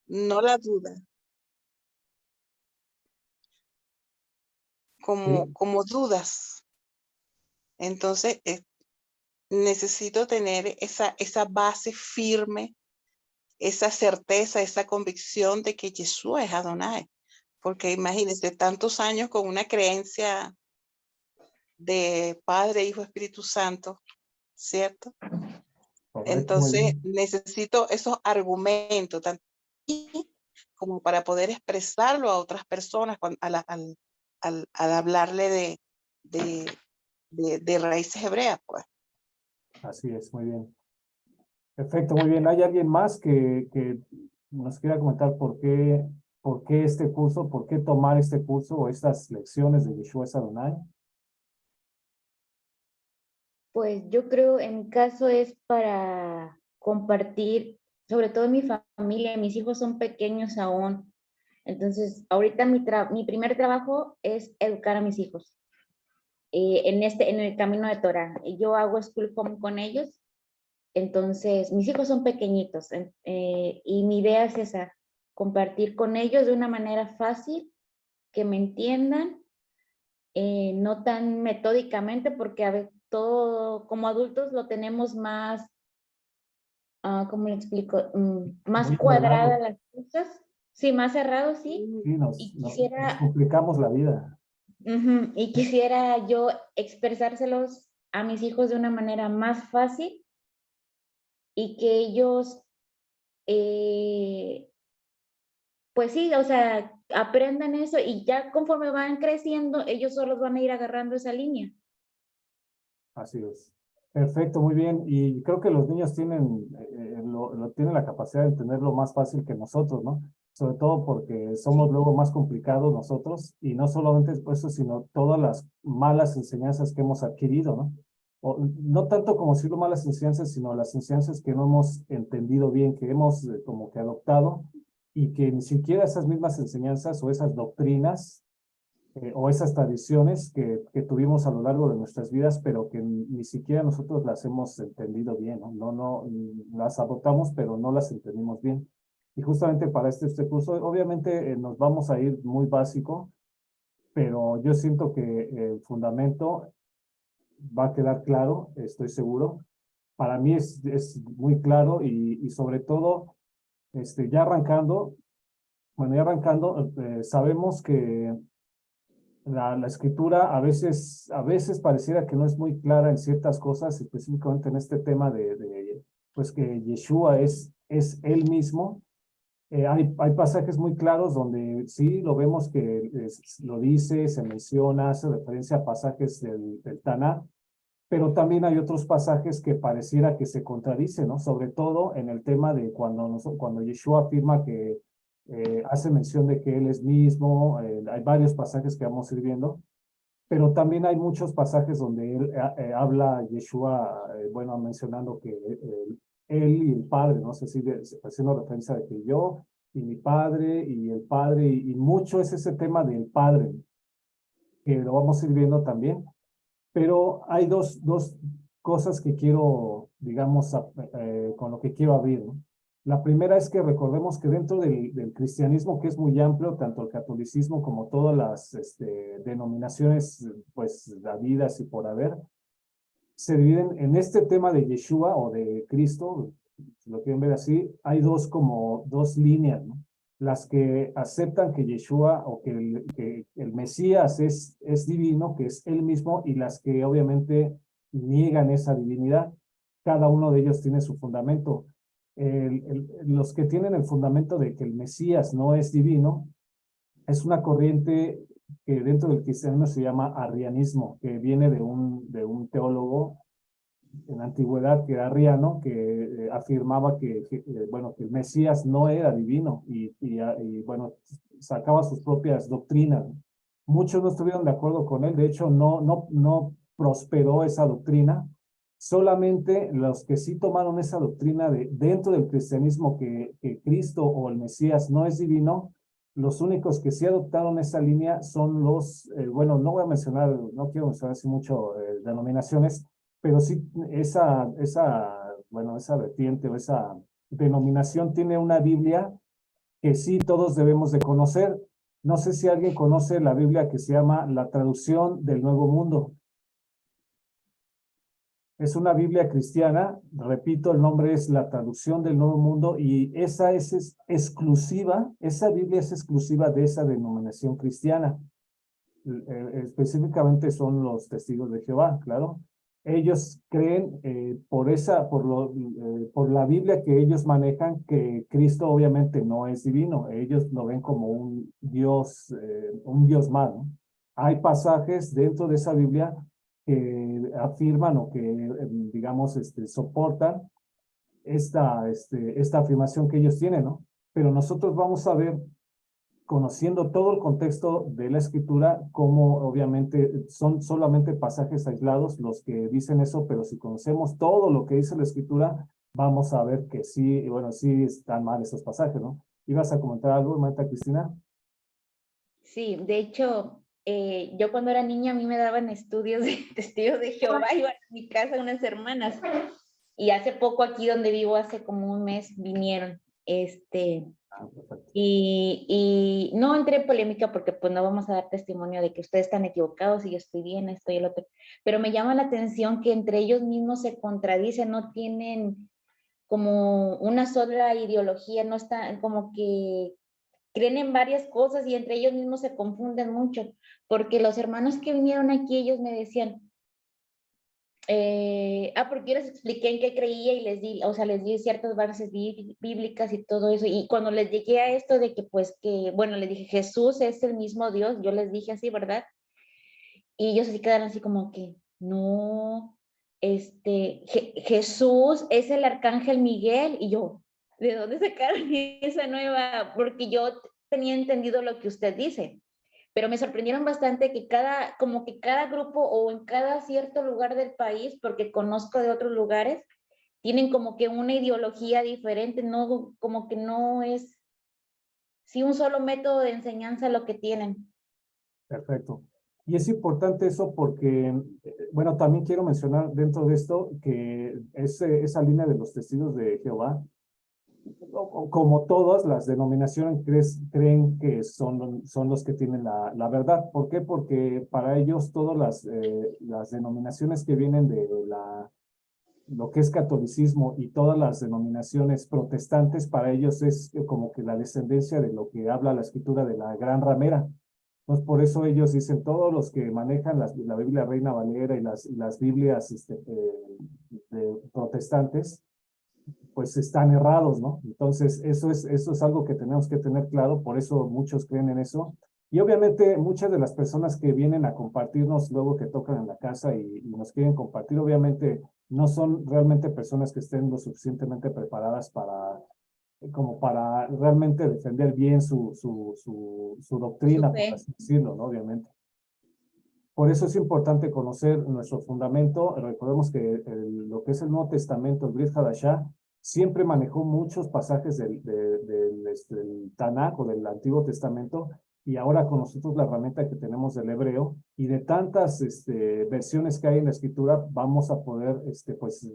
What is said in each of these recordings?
no la duda, Sí, como dudas. Entonces, necesito tener esa base firme, esa certeza, esa convicción de que Yeshua es Adonai. Porque imagínense, tantos años con una creencia de Padre, Hijo, Espíritu Santo, ¿cierto? correcto, muy Entonces, bien. necesito esos argumentos, tanto como para poder expresarlo a otras personas al hablarle de, de raíces hebreas, pues. Así es, muy bien. Perfecto, muy bien. ¿Hay alguien más que nos quiera comentar por qué este curso, por qué tomar este curso o estas lecciones de Yeshua Adonai? Pues yo creo en mi caso es para compartir, sobre todo en mi familia, mis hijos son pequeños aún. Entonces, ahorita mi primer trabajo es educar a mis hijos en el camino de Torah. Yo hago school home con ellos. Entonces, mis hijos son pequeñitos y mi idea es esa, compartir con ellos de una manera fácil, que me entiendan, no tan metódicamente, porque a veces todo como adultos lo tenemos más, ¿cómo le explico? Más Muy cuadradas ordenado. las cosas, sí, más cerrado, sí. Sí, Y nos quisiera, complicamos la vida. y quisiera yo expresárselos a mis hijos de una manera más fácil y que ellos, eh, pues sí, o sea, aprendan eso y ya conforme van creciendo, ellos solos van a ir agarrando esa línea. Así es. Perfecto, muy bien. Y creo que los niños tienen, tienen la capacidad de entenderlo más fácil que nosotros, ¿no? Sobre todo porque somos Sí. luego más complicados nosotros y no solamente eso, sino todas las malas enseñanzas que hemos adquirido, ¿no? O, no tanto como decirlo malas enseñanzas, sino las enseñanzas que no hemos entendido bien, que hemos como que adoptado y que ni siquiera esas mismas enseñanzas o esas doctrinas o esas tradiciones que tuvimos a lo largo de nuestras vidas, pero que ni siquiera nosotros las hemos entendido bien, ¿no? Las adoptamos, pero no las entendimos bien. Y justamente para este curso, obviamente nos vamos a ir muy básico, pero yo siento que el fundamento va a quedar claro, estoy seguro. Para mí es muy claro y sobre todo, ya arrancando, bueno, ya arrancando, sabemos que la escritura a veces pareciera que no es muy clara en ciertas cosas, específicamente en este tema pues que Yeshua es él mismo. Hay pasajes muy claros donde sí lo vemos que lo dice, se menciona, hace referencia a pasajes del Tanakh, pero también hay otros pasajes que pareciera que se contradicen, ¿no? Sobre todo en el tema de cuando Yeshua afirma que hace mención de que él es mismo, hay varios pasajes que vamos a ir viendo, pero también hay muchos pasajes donde él habla Yeshua, bueno, mencionando que él y el Padre, no sé si haciendo referencia de que yo y mi Padre y el Padre, y mucho es ese tema del Padre, que lo vamos a ir viendo también. Pero hay dos cosas que quiero, digamos, con lo que quiero abrir, ¿no? La primera es que recordemos que dentro del cristianismo, que es muy amplio, tanto el catolicismo como todas las denominaciones, pues, habidas y por haber, se dividen en este tema de Yeshua o de Cristo, si lo quieren ver así, hay como dos líneas, ¿no? Las que aceptan que Yeshua o que el Mesías es divino, que es él mismo, y las que obviamente niegan esa divinidad. Cada uno de ellos tiene su fundamento. Los que tienen el fundamento de que el Mesías no es divino, es una corriente que dentro del cristianismo se llama arrianismo, que viene de un teólogo en la antigüedad que era arriano, que afirmaba bueno, que el Mesías no era divino y, bueno, sacaba sus propias doctrinas. Muchos no estuvieron de acuerdo con él, de hecho no prosperó esa doctrina. Solamente los que sí tomaron esa doctrina dentro del cristianismo que Cristo o el Mesías no es divino, los únicos que sí adoptaron esa línea son bueno, no voy a mencionar, no quiero mencionar así mucho denominaciones, pero sí bueno, esa vertiente o esa denominación tiene una Biblia que sí todos debemos de conocer. No sé si alguien conoce la Biblia que se llama La Traducción del Nuevo Mundo. Es una Biblia cristiana, repito, el nombre es La Traducción del Nuevo Mundo y esa es exclusiva, esa Biblia es exclusiva de esa denominación cristiana. Específicamente son los Testigos de Jehová, claro. Ellos creen por la Biblia que ellos manejan que Cristo obviamente no es divino. Ellos lo ven como un Dios más, ¿no? Hay pasajes dentro de esa Biblia que afirman o que, digamos, soportan esta afirmación que ellos tienen, ¿no? Pero nosotros vamos a ver, conociendo todo el contexto de la escritura, como obviamente son solamente pasajes aislados los que dicen eso, pero si conocemos todo lo que dice la escritura, vamos a ver que sí, bueno, sí están mal esos pasajes, ¿no? ¿Ibas a comentar algo, Marta Cristina? Sí, de hecho, yo cuando era niña a mí me daban estudios de Testigos de Jehová, iban a mi casa unas hermanas, y hace poco aquí donde vivo, hace como un mes, vinieron, y no entré en polémica porque pues no vamos a dar testimonio de que ustedes están equivocados y yo estoy bien, esto y el otro, pero me llama la atención que entre ellos mismos se contradicen, no tienen como una sola ideología, no están como que creen en varias cosas y entre ellos mismos se confunden mucho, porque los hermanos que vinieron aquí, ellos me decían, porque yo les expliqué en qué creía y les di, o sea, les di ciertas bases bíblicas y todo eso, y cuando les llegué a esto de que pues que, bueno, les dije, Jesús es el mismo Dios, yo les dije así, ¿verdad? Y ellos así quedaron así como que, no, Jesús es el arcángel Miguel, y yo, ¿de dónde sacaron esa nueva? Porque yo tenía entendido lo que usted dice, pero me sorprendieron bastante que como que cada grupo o en cada cierto lugar del país, porque conozco de otros lugares, tienen como que una ideología diferente, no, como que no es, sí, un solo método de enseñanza lo que tienen. Perfecto. Y es importante eso porque, bueno, también quiero mencionar dentro de esto que esa línea de los Testigos de Jehová, como todas las denominaciones creen que son los que tienen la verdad. ¿Por qué? Porque para ellos todas las denominaciones que vienen de lo que es catolicismo y todas las denominaciones protestantes, para ellos es como que la descendencia de lo que habla la escritura de la gran ramera. Entonces, por eso ellos dicen, todos los que manejan la Biblia Reina Valera y las Biblias de protestantes, pues están errados, ¿no? Entonces, eso es algo que tenemos que tener claro, por eso muchos creen en eso. Y obviamente muchas de las personas que vienen a compartirnos luego que tocan en la casa y nos quieren compartir, obviamente no son realmente personas que estén lo suficientemente preparadas como para realmente defender bien su doctrina, por así decirlo, ¿no? Obviamente. Por eso es importante conocer nuestro fundamento. Recordemos que lo que es el Nuevo Testamento, el Brit Hadashah, siempre manejó muchos pasajes del Tanaj o del Antiguo Testamento, y ahora con nosotros la herramienta que tenemos del hebreo y de tantas versiones que hay en la escritura, vamos a poder pues,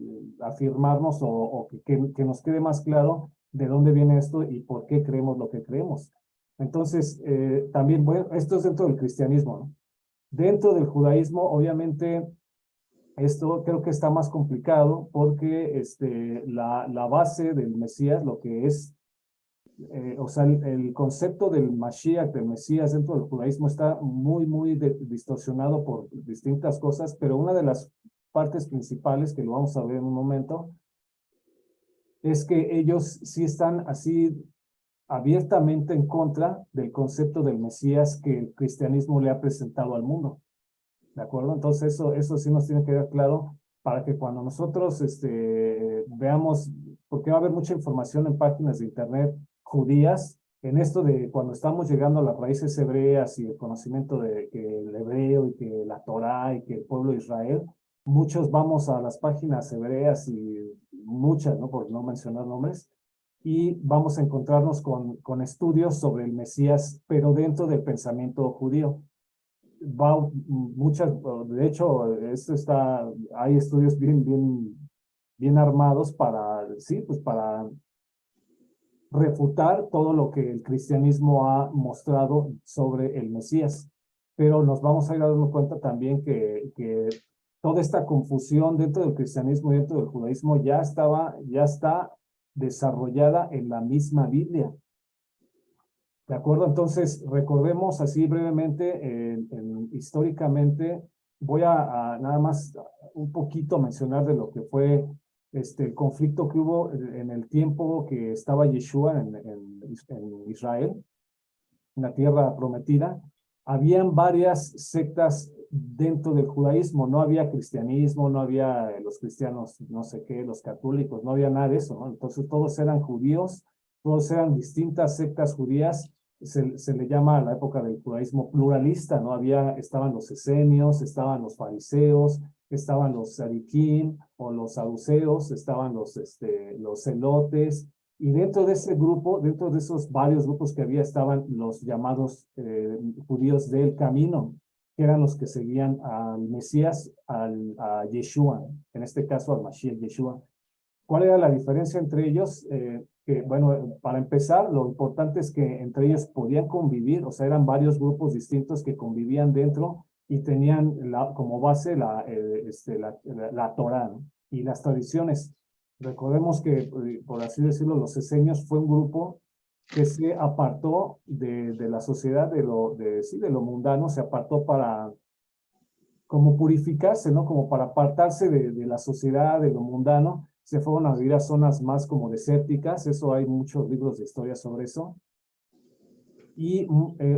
afirmarnos o que nos quede más claro de dónde viene esto y por qué creemos lo que creemos. Entonces, también, bueno, esto es dentro del cristianismo, ¿no? Dentro del judaísmo, obviamente, esto creo que está más complicado porque la base del Mesías, lo que es, o sea, el concepto del Mashiach, del Mesías dentro del judaísmo está muy distorsionado por distintas cosas, pero una de las partes principales, que lo vamos a ver en un momento, es que ellos sí están así abiertamente en contra del concepto del Mesías que el cristianismo le ha presentado al mundo. ¿De acuerdo? Entonces eso sí nos tiene que quedar claro para que cuando nosotros veamos, porque va a haber mucha información en páginas de internet judías, en esto de cuando estamos llegando a las raíces hebreas y el conocimiento de que el hebreo y que la Torá y que el pueblo de Israel, muchos vamos a las páginas hebreas y muchas, ¿no? Por no mencionar nombres, y vamos a encontrarnos con estudios sobre el Mesías, pero dentro del pensamiento judío. De hecho, hay estudios bien armados para, sí, pues para refutar todo lo que el cristianismo ha mostrado sobre el Mesías. Pero nos vamos a ir dando cuenta también que toda esta confusión dentro del cristianismo y dentro del judaísmo ya está desarrollada en la misma Biblia. ¿De acuerdo? Entonces, recordemos así brevemente, históricamente, voy a nada más un poquito mencionar de lo que fue el conflicto que hubo en el tiempo que estaba Yeshua en Israel, en la tierra prometida. Habían varias sectas dentro del judaísmo, no había cristianismo, no había los cristianos, no sé qué, los católicos, no había nada de eso, ¿no? Entonces todos eran judíos, todos eran distintas sectas judías. Se le llama a la época del judaísmo pluralista, ¿no? Estaban los esenios, estaban los fariseos, estaban los sadiquín o los saduceos, estaban los celotes, y dentro de ese grupo, dentro de esos varios grupos que había, estaban los llamados judíos del camino, que eran los que seguían al Mesías, a Yeshua, en este caso al Mashiach Yeshua. ¿Cuál era la diferencia entre ellos? Bueno, para empezar, lo importante es que entre ellos podían convivir, o sea, eran varios grupos distintos que convivían dentro y tenían como base la Torá, ¿no? Y las tradiciones. Recordemos que, por así decirlo, los esenios fue un grupo que se apartó de la sociedad, de lo mundano, se apartó para como purificarse, ¿no? Como para apartarse de la sociedad, de lo mundano. Se fueron a vivir a zonas más como desérticas, eso hay muchos libros de historia sobre eso. Y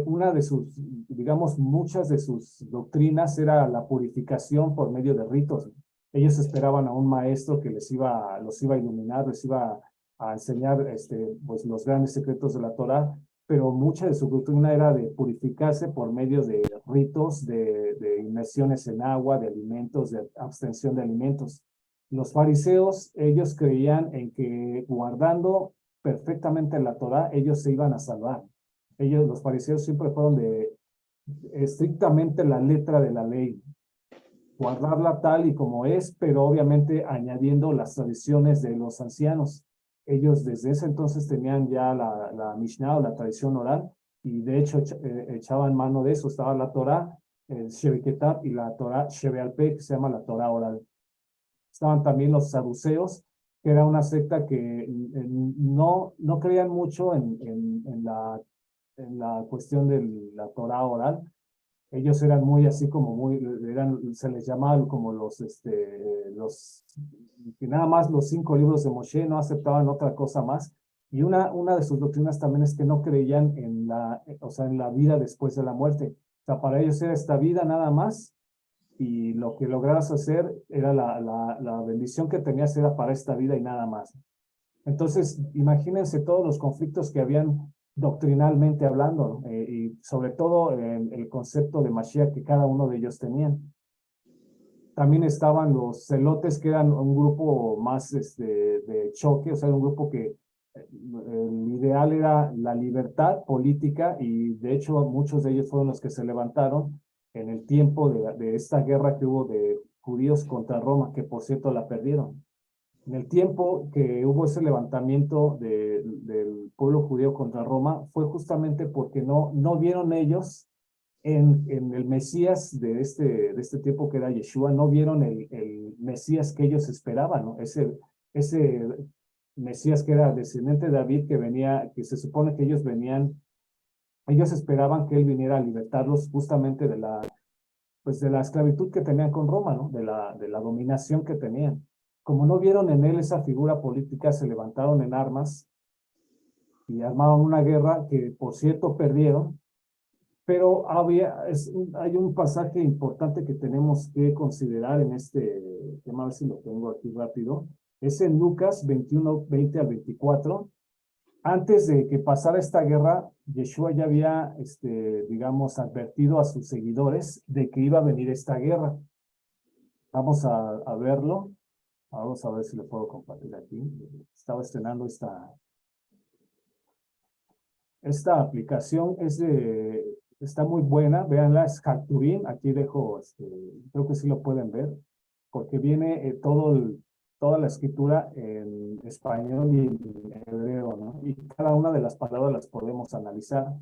una de sus, digamos, muchas de sus doctrinas era la purificación por medio de ritos. Ellos esperaban a un maestro que los iba a iluminar, les iba a enseñar pues, los grandes secretos de la Torá, pero mucha de su doctrina era de purificarse por medio de ritos, de inmersiones en agua, de alimentos, de abstención de alimentos. Los fariseos, ellos creían en que guardando perfectamente la Torá, ellos se iban a salvar. Los fariseos siempre fueron de estrictamente la letra de la ley, guardarla tal y como es, pero obviamente añadiendo las tradiciones de los ancianos. Ellos desde ese entonces tenían ya la Mishnah o la tradición oral, y de hecho echaban mano de eso. Estaba la Torah, el Shebeketab, y la Torah Shebealpeh, que se llama la Torah oral. Estaban también los saduceos, que era una secta que no creían mucho en la cuestión de la Torah oral. Ellos eran muy así como se les llamaban como que nada más los 5 libros de Moshe, no aceptaban otra cosa más. Y una de sus doctrinas también es que no creían en la vida después de la muerte. O sea, para ellos era esta vida nada más, y lo que logras hacer era la bendición que tenías era para esta vida y nada más. Entonces, imagínense todos los conflictos que habían doctrinalmente hablando, y sobre todo el concepto de Mashiach que cada uno de ellos tenían. También estaban los celotes, que eran un grupo más de choque, o sea, un grupo que el ideal era la libertad política, y de hecho muchos de ellos fueron los que se levantaron en el tiempo de esta guerra que hubo de judíos contra Roma, que por cierto la perdieron. En el tiempo que hubo ese levantamiento del pueblo judío contra Roma, fue justamente porque no vieron ellos en el Mesías de este tiempo, que era Yeshua, no vieron el Mesías que ellos esperaban, ¿no? Ese Mesías que era descendiente de David, que se supone que ellos esperaban que él viniera a libertarlos justamente de la esclavitud que tenían con Roma, ¿no? De la dominación que tenían. Como no vieron en él esa figura política, se levantaron en armas y armaron una guerra que, por cierto, perdieron. Pero hay un pasaje importante que tenemos que considerar en este tema, a ver si lo tengo aquí rápido. Es en Lucas 21, 20 al 24. Antes de que pasara esta guerra, Yeshua ya había, digamos, advertido a sus seguidores de que iba a venir esta guerra. Vamos a verlo. Vamos a ver si lo puedo compartir aquí. Estaba estrenando esta aplicación, está muy buena. Véanla, es Hakturim. Aquí dejo, creo que sí lo pueden ver, porque viene todo toda la escritura en español y en hebreo, ¿no? Y cada una de las palabras las podemos analizar.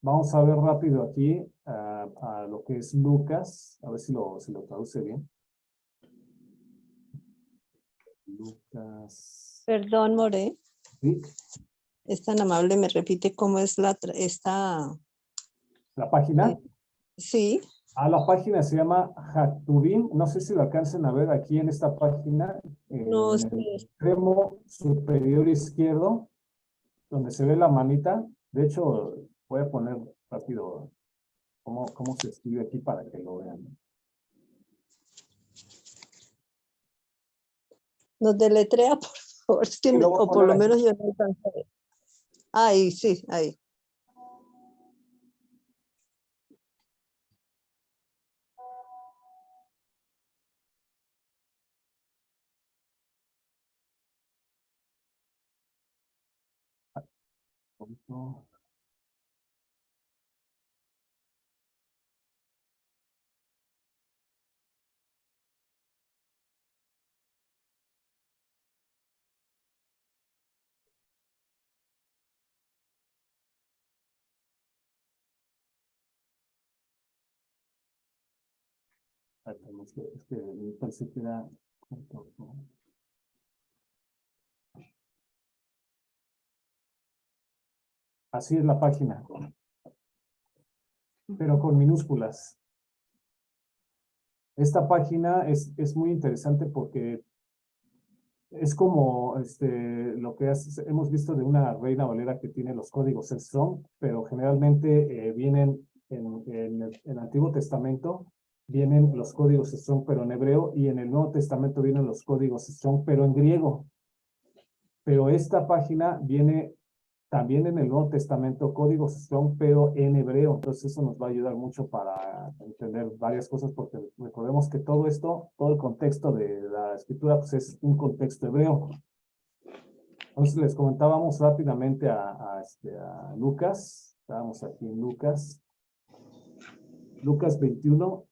Vamos a ver rápido aquí a lo que es Lucas, a ver si lo traduce bien. Lucas. Perdón, More, ¿Sí? es tan amable, me repite cómo es esta. ¿La página? Sí, La página se llama Haktubim. No sé si lo alcancen a ver aquí en esta página, no en sé. el extremo superior izquierdo, donde se ve la manita. De hecho, voy a poner rápido cómo se escribe aquí para que lo vean. Nos deletrea, por favor, es que, Sí, lo voy a o por poner lo aquí. menos yo no alcanzo a ver. Ahí, sí, ahí. Es que pensé que era... Así es la página, pero con minúsculas. Esta página es muy interesante porque es como lo que hemos visto de una Reina Valera que tiene los códigos Strong, pero generalmente vienen en el Antiguo Testamento, vienen los códigos Strong, pero en hebreo, y en el Nuevo Testamento vienen los códigos Strong, pero en griego. Pero esta página viene también en el Nuevo Testamento, códigos Strong, pero en hebreo. Entonces eso nos va a ayudar mucho para entender varias cosas, porque recordemos que todo esto, todo el contexto de la escritura, pues es un contexto hebreo. Entonces les comentábamos rápidamente a Lucas. Estábamos aquí en Lucas. Lucas 21.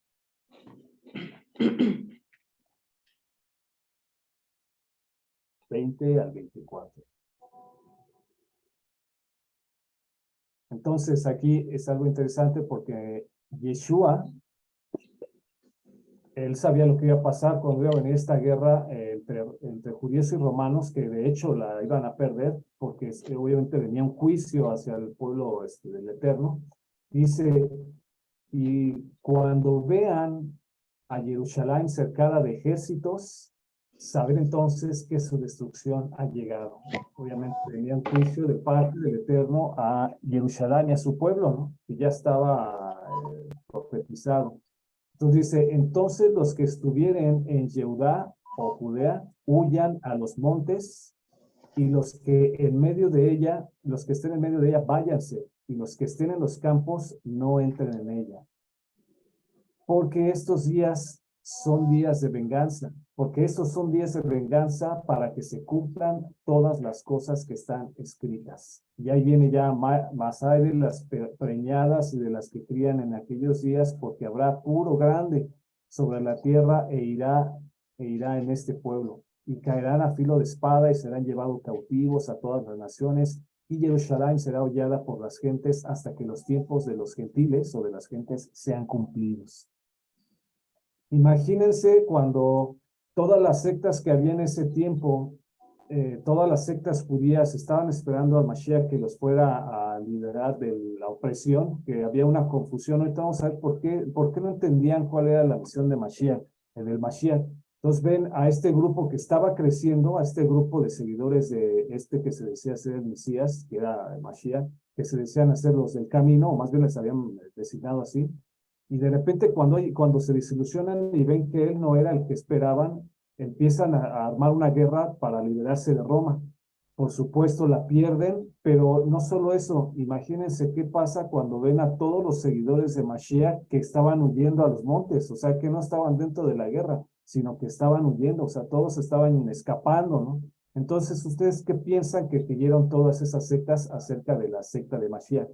Al 24. Entonces aquí es algo interesante porque Yeshua, él sabía lo que iba a pasar cuando iba a venir esta guerra entre judíos y romanos, que de hecho la iban a perder, porque obviamente venía un juicio hacia el pueblo del Eterno. Dice, y cuando vean a Jerusalén cercada de ejércitos, saber entonces que su destrucción ha llegado. Obviamente venía un juicio de parte del Eterno a Jerusalén y a su pueblo, ¿no? Que ya estaba profetizado. Entonces dice, entonces los que estuvieren en Judá o Judea, huyan a los montes, y los que en medio de ella, los que estén en medio de ella, váyanse, y los que estén en los campos, no entren en ella. Porque estos días son días de venganza, porque estos son días de venganza para que se cumplan todas las cosas que están escritas. Y ahí viene ya más hay de las preñadas y de las que crían en aquellos días, porque habrá puro grande sobre la tierra e irá en este pueblo. Y caerán a filo de espada y serán llevados cautivos a todas las naciones, y Jerusalén será hollada por las gentes hasta que los tiempos de los gentiles o de las gentes sean cumplidos. Imagínense cuando todas las sectas que había en ese tiempo, todas las sectas judías estaban esperando al Mashiach que los fuera a liberar de la opresión, que había una confusión. Ahorita vamos a ver por qué no entendían cuál era la misión de Mashiach, del Mashiach. Entonces ven a este grupo que estaba creciendo, a este grupo de seguidores de que se decía ser el Mesías, que era el Mashiach, que se decían hacer los del camino, o más bien les habían designado así. Y de repente cuando se desilusionan y ven que él no era el que esperaban, empiezan a armar una guerra para liberarse de Roma. Por supuesto la pierden, pero no solo eso, imagínense qué pasa cuando ven a todos los seguidores de Mashiach que estaban huyendo a los montes, o sea, que no estaban dentro de la guerra, sino que estaban huyendo, o sea, todos estaban escapando, ¿no? Entonces, ¿ustedes qué piensan que creyeron todas esas sectas acerca de la secta de Mashiach?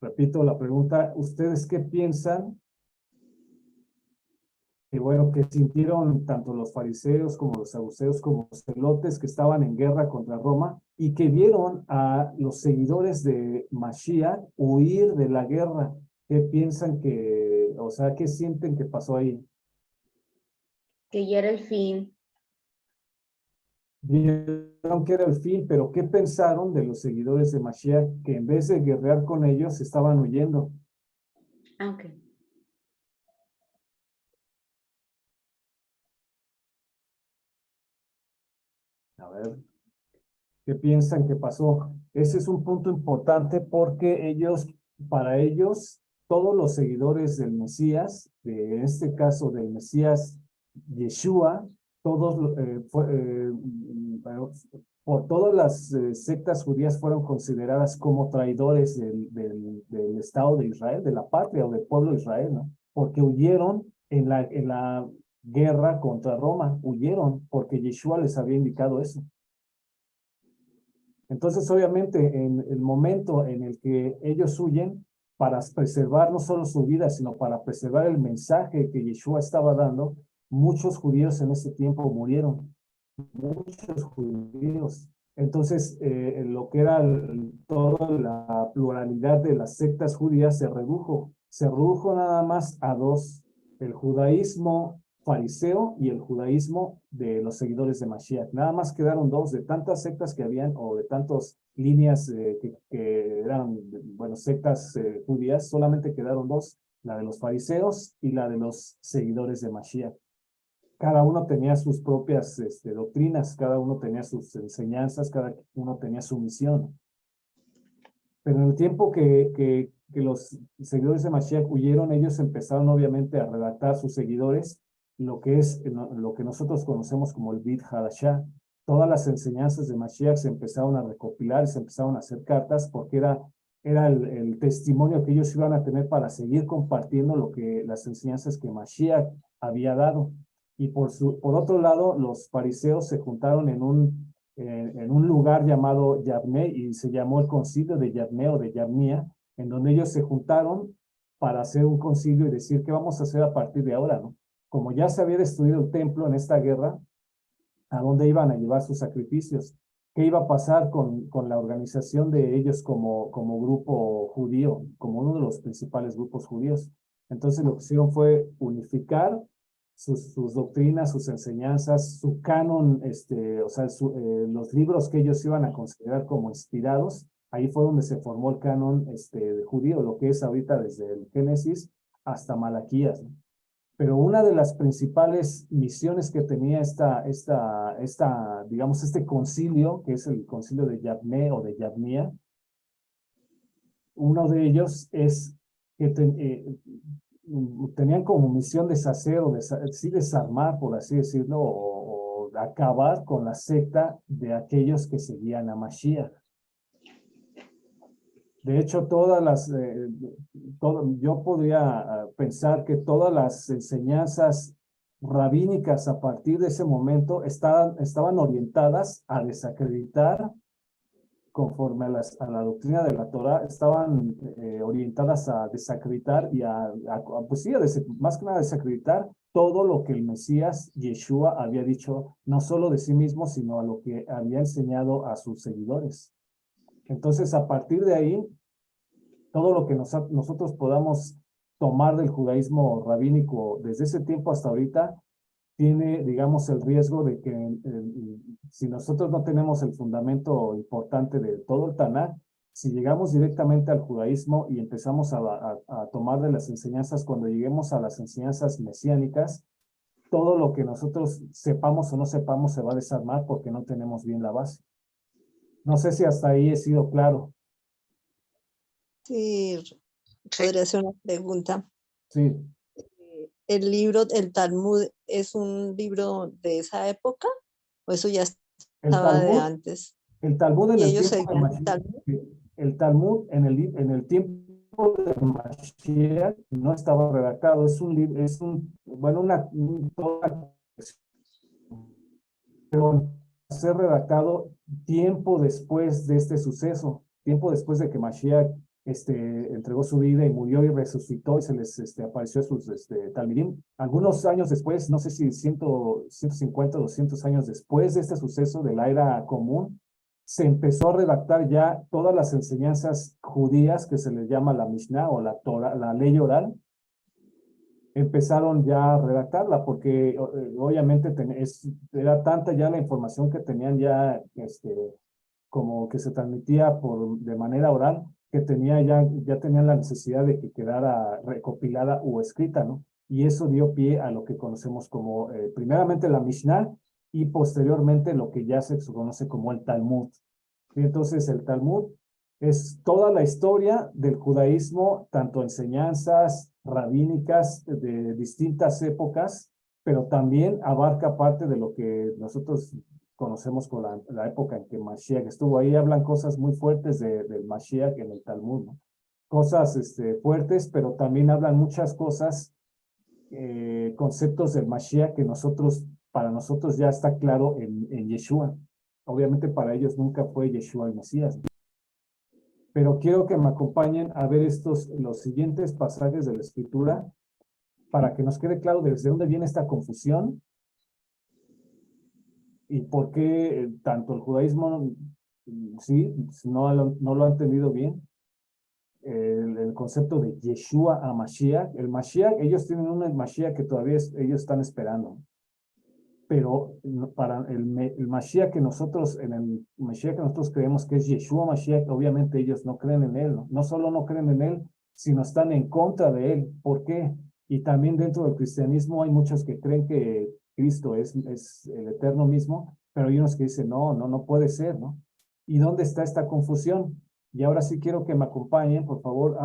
repito la pregunta, ¿ustedes qué piensan? Que bueno, que sintieron tanto los fariseos como los saduceos como los celotes que estaban en guerra contra Roma y que vieron a los seguidores de Mashiach huir de la guerra. ¿Qué piensan que, o sea, qué sienten que pasó ahí? Que ya era el fin. Vieron que era el fin, pero ¿qué pensaron de los seguidores de Mashiach que en vez de guerrear con ellos estaban huyendo? Ah, ok. A ver, ¿qué piensan que pasó? Ese es un punto importante porque ellos, para ellos, todos los seguidores del Mesías, en este caso del Mesías Yeshua, todos, por todas las sectas judías fueron consideradas como traidores del Estado de Israel, de la patria o del pueblo de Israel, ¿no? Porque huyeron en la guerra contra Roma, huyeron porque Yeshua les había indicado eso. Entonces, obviamente, en el momento en el que ellos huyen, para preservar no solo su vida, sino para preservar el mensaje que Yeshua estaba dando, muchos judíos en ese tiempo murieron, muchos judíos. Entonces, lo que era toda la pluralidad de las sectas judías se redujo nada más a dos, el judaísmo fariseo y el judaísmo de los seguidores de Mashiach. Nada más quedaron dos de tantas sectas que habían o de tantas líneas que eran, bueno, sectas judías, solamente quedaron dos, la de los fariseos y la de los seguidores de Mashiach. Cada uno tenía sus propias doctrinas, cada uno tenía sus enseñanzas, cada uno tenía su misión. Pero en el tiempo que los seguidores de Mashiach huyeron, ellos empezaron obviamente a redactar sus seguidores lo que es lo que nosotros conocemos como el Brit Hadashah. Todas las enseñanzas de Mashiach se empezaron a recopilar, se empezaron a hacer cartas porque era el testimonio que ellos iban a tener para seguir compartiendo las enseñanzas que Mashiach había dado. Y por otro lado, los fariseos se juntaron en un lugar llamado Yavne y se llamó el concilio de Yavne o de Yavnia, en donde ellos se juntaron para hacer un concilio y decir qué vamos a hacer a partir de ahora, ¿no? Como ya se había destruido el templo en esta guerra, ¿a dónde iban a llevar sus sacrificios? ¿Qué iba a pasar con la organización de ellos como grupo judío, como uno de los principales grupos judíos? Entonces lo que hicieron fue unificar sus doctrinas, sus enseñanzas, su canon, o sea, los libros que ellos iban a considerar como inspirados. Ahí fue donde se formó el canon de judío, lo que es ahorita desde el Génesis hasta Malaquías, ¿no? Pero una de las principales misiones que tenía digamos, este concilio, que es el concilio de Yavne o de Yavnia, uno de ellos es que tenían como misión deshacer o sí desarmar, por así decirlo, o acabar con la secta de aquellos que seguían a Mashiach. De hecho, yo podría pensar que todas las enseñanzas rabínicas a partir de ese momento estaban orientadas a desacreditar, conforme a la doctrina de la Torah, estaban orientadas a desacreditar y pues sí, más que nada desacreditar todo lo que el Mesías Yeshua había dicho, no solo de sí mismo, sino a lo que había enseñado a sus seguidores. Entonces, a partir de ahí, todo lo que nosotros podamos tomar del judaísmo rabínico desde ese tiempo hasta ahorita, tiene, digamos, el riesgo de que si nosotros no tenemos el fundamento importante de todo el Tanaj, si llegamos directamente al judaísmo y empezamos a tomar de las enseñanzas, cuando lleguemos a las enseñanzas mesiánicas, todo lo que nosotros sepamos o no sepamos se va a desarmar porque no tenemos bien la base. No sé si hasta ahí he sido claro. Sí, podría ser una pregunta. Sí. ¿El libro, el Talmud, es un libro de esa época? ¿O eso ya estaba de antes? El Talmud en ¿Y el ellos tiempo de seguían el Mashiach, Talmud? el Talmud en el tiempo de Mashiach no estaba redactado, bueno, pero ser redactado tiempo después de este suceso, tiempo después de que Mashiach entregó su vida y murió y resucitó y se les apareció a sus talmidim. Algunos años después, no sé si 150 o 200 años después de este suceso de la era común, se empezó a redactar ya todas las enseñanzas judías que se les llama la Mishnah o la Torah, la ley oral. Empezaron ya a redactarla porque obviamente era tanta ya la información que tenían ya como que se transmitía de manera oral, que ya tenían la necesidad de que quedara recopilada o escrita, ¿no? Y eso dio pie a lo que conocemos como, primeramente la Mishnah y posteriormente lo que ya se conoce como el Talmud. Y entonces el Talmud es toda la historia del judaísmo, tanto enseñanzas rabínicas de distintas épocas, pero también abarca parte de lo que nosotros conocemos con la época en que Mashiach estuvo ahí. Hablan cosas muy fuertes del Mashiach en el Talmud, ¿no? Cosas fuertes, pero también hablan muchas cosas, conceptos del Mashiach que para nosotros ya está claro en Yeshua. Obviamente para ellos nunca fue Yeshua el Mesías, ¿no? Pero quiero que me acompañen a ver los siguientes pasajes de la Escritura para que nos quede claro desde dónde viene esta confusión y por qué tanto el judaísmo, sí, no lo han entendido bien. El concepto de Yeshua a Mashiach. El Mashiach, ellos tienen un Mashiach que todavía ellos están esperando. Pero para el Mashiach que nosotros creemos que es Yeshua Mashiach, obviamente ellos no creen en él, ¿no? No solo no creen en él, sino están en contra de él. ¿Por qué? Y también dentro del cristianismo hay muchos que creen que Cristo es el eterno mismo, pero hay unos que dicen, no puede ser, ¿no? ¿Y dónde está esta confusión? Y ahora sí quiero que me acompañen, por favor.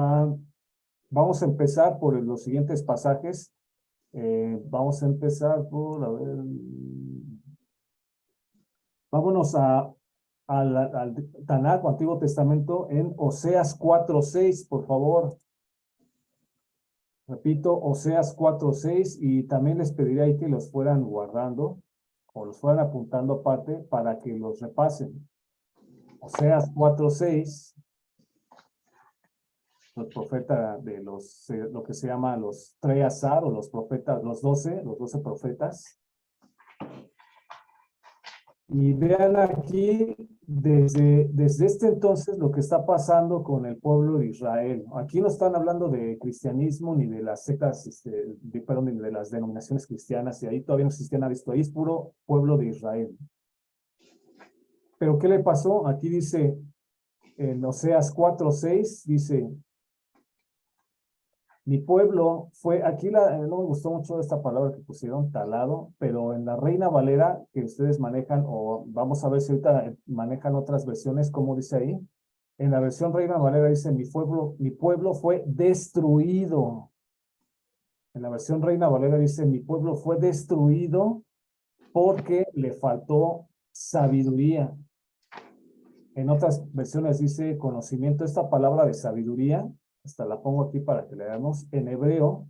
Vamos a empezar por los siguientes pasajes. Vamos a empezar vámonos al Tanakh, Antiguo Testamento, en Oseas 4:6, por favor. Repito, Oseas 4:6, y también les pediría ahí que los fueran guardando o los fueran apuntando aparte para que los repasen. Oseas 4:6. Los profetas lo que se llama los Treasar, o los profetas, los 12 profetas. Y vean aquí, desde este entonces, lo que está pasando con el pueblo de Israel. Aquí no están hablando de cristianismo, ni de las sectas, perdón, ni de las denominaciones cristianas, y ahí todavía no existía nada de esto. Ahí es puro pueblo de Israel. Pero ¿qué le pasó? Aquí dice, en Oseas 4:6, dice, mi pueblo fue, aquí no me gustó mucho esta palabra que pusieron, talado, pero en la Reina Valera que ustedes manejan, o vamos a ver si ahorita manejan otras versiones, como dice ahí. En la versión Reina Valera dice, mi pueblo fue destruido. En la versión Reina Valera dice, mi pueblo fue destruido porque le faltó sabiduría. En otras versiones dice conocimiento. Esta palabra de sabiduría, hasta la pongo aquí para que la veamos, en hebreo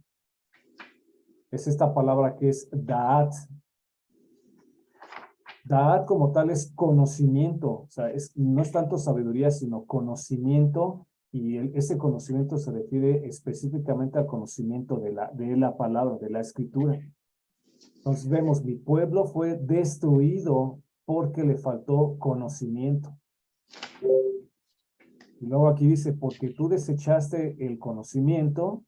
es esta palabra que es Da'at. Da'at como tal es conocimiento, o sea, no es tanto sabiduría, sino conocimiento, y ese conocimiento se refiere específicamente al conocimiento de la palabra, de la escritura. Entonces vemos, mi pueblo fue destruido porque le faltó conocimiento. Y luego aquí dice, porque tú desechaste el conocimiento,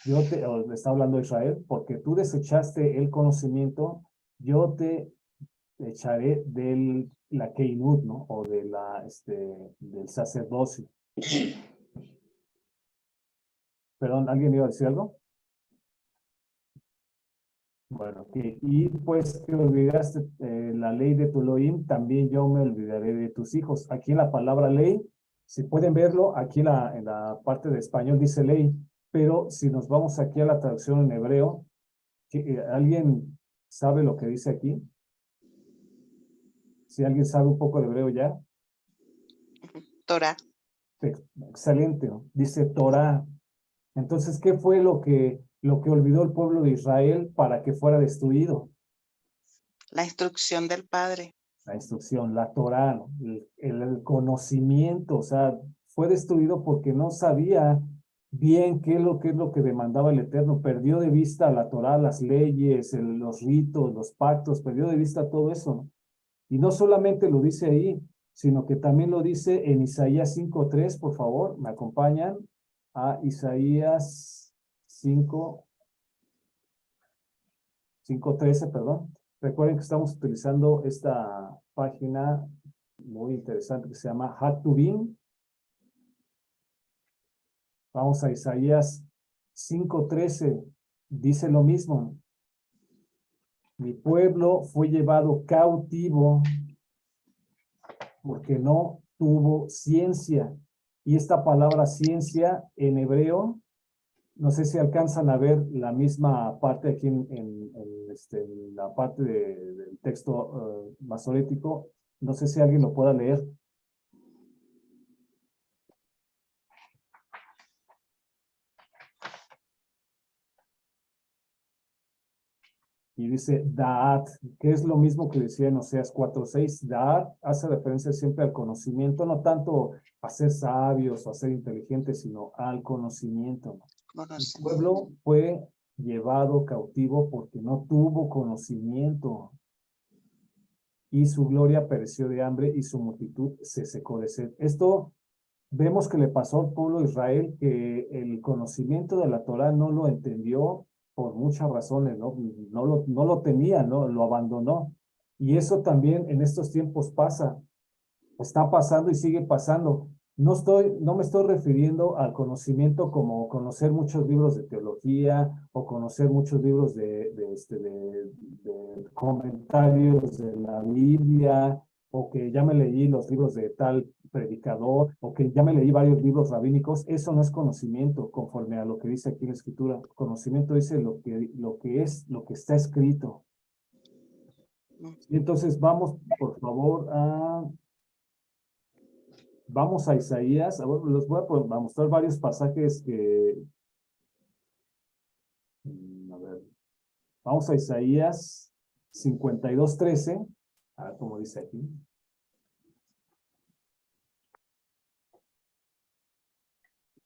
le está hablando a Israel, porque tú desechaste el conocimiento, yo te echaré de la Keinud, ¿no? O del sacerdocio. Perdón, ¿alguien iba a decir algo? Bueno, y pues que olvidaste la ley de tu Elohim, también yo me olvidaré de tus hijos. Aquí en la palabra ley, si pueden verlo, aquí en la parte de español dice ley, pero si nos vamos aquí a la traducción en hebreo, ¿alguien sabe lo que dice aquí? Si alguien sabe un poco de hebreo ya. Torah. Excelente, ¿no? Dice Torah. Entonces, ¿qué fue lo que olvidó el pueblo de Israel para que fuera destruido? La instrucción del Padre. La instrucción, la Torah, ¿no? El conocimiento, o sea, fue destruido porque no sabía bien qué es lo que demandaba el Eterno. Perdió de vista la Torá, las leyes, los ritos, los pactos, perdió de vista todo eso, ¿no? Y no solamente lo dice ahí, sino que también lo dice en Isaías 5:3, por favor, me acompañan a Isaías 5:13, perdón. Recuerden que estamos utilizando esta página muy interesante que se llama Hatubim. Vamos a Isaías 5:13, dice lo mismo. Mi pueblo fue llevado cautivo porque no tuvo ciencia. Y esta palabra ciencia en hebreo, no sé si alcanzan a ver la misma parte aquí en la parte del texto masorético. No sé si alguien lo pueda leer. Y dice Da'at, que es lo mismo que decía en Oseas 4:6. Da'at hace referencia siempre al conocimiento, no tanto a ser sabios o a ser inteligentes, sino al conocimiento. El pueblo fue llevado cautivo porque no tuvo conocimiento. Y su gloria pereció de hambre y su multitud se secó de sed. Esto vemos que le pasó al pueblo de Israel, que el conocimiento de la Torá no lo entendió por muchas razones, ¿no? No lo tenía, ¿no? Lo abandonó. Y eso también en estos tiempos pasa, está pasando y sigue pasando. No me estoy refiriendo al conocimiento como conocer muchos libros de teología o conocer muchos libros de comentarios de la Biblia, o que ya me leí los libros de tal predicador, o que ya me leí varios libros rabínicos. Eso no es conocimiento, conforme a lo que dice aquí en la Escritura. Conocimiento dice lo que está escrito. Y entonces vamos, por favor, vamos a Isaías. Les voy a mostrar varios pasajes que... A ver. Vamos a Isaías 52:13. A ver cómo dice aquí.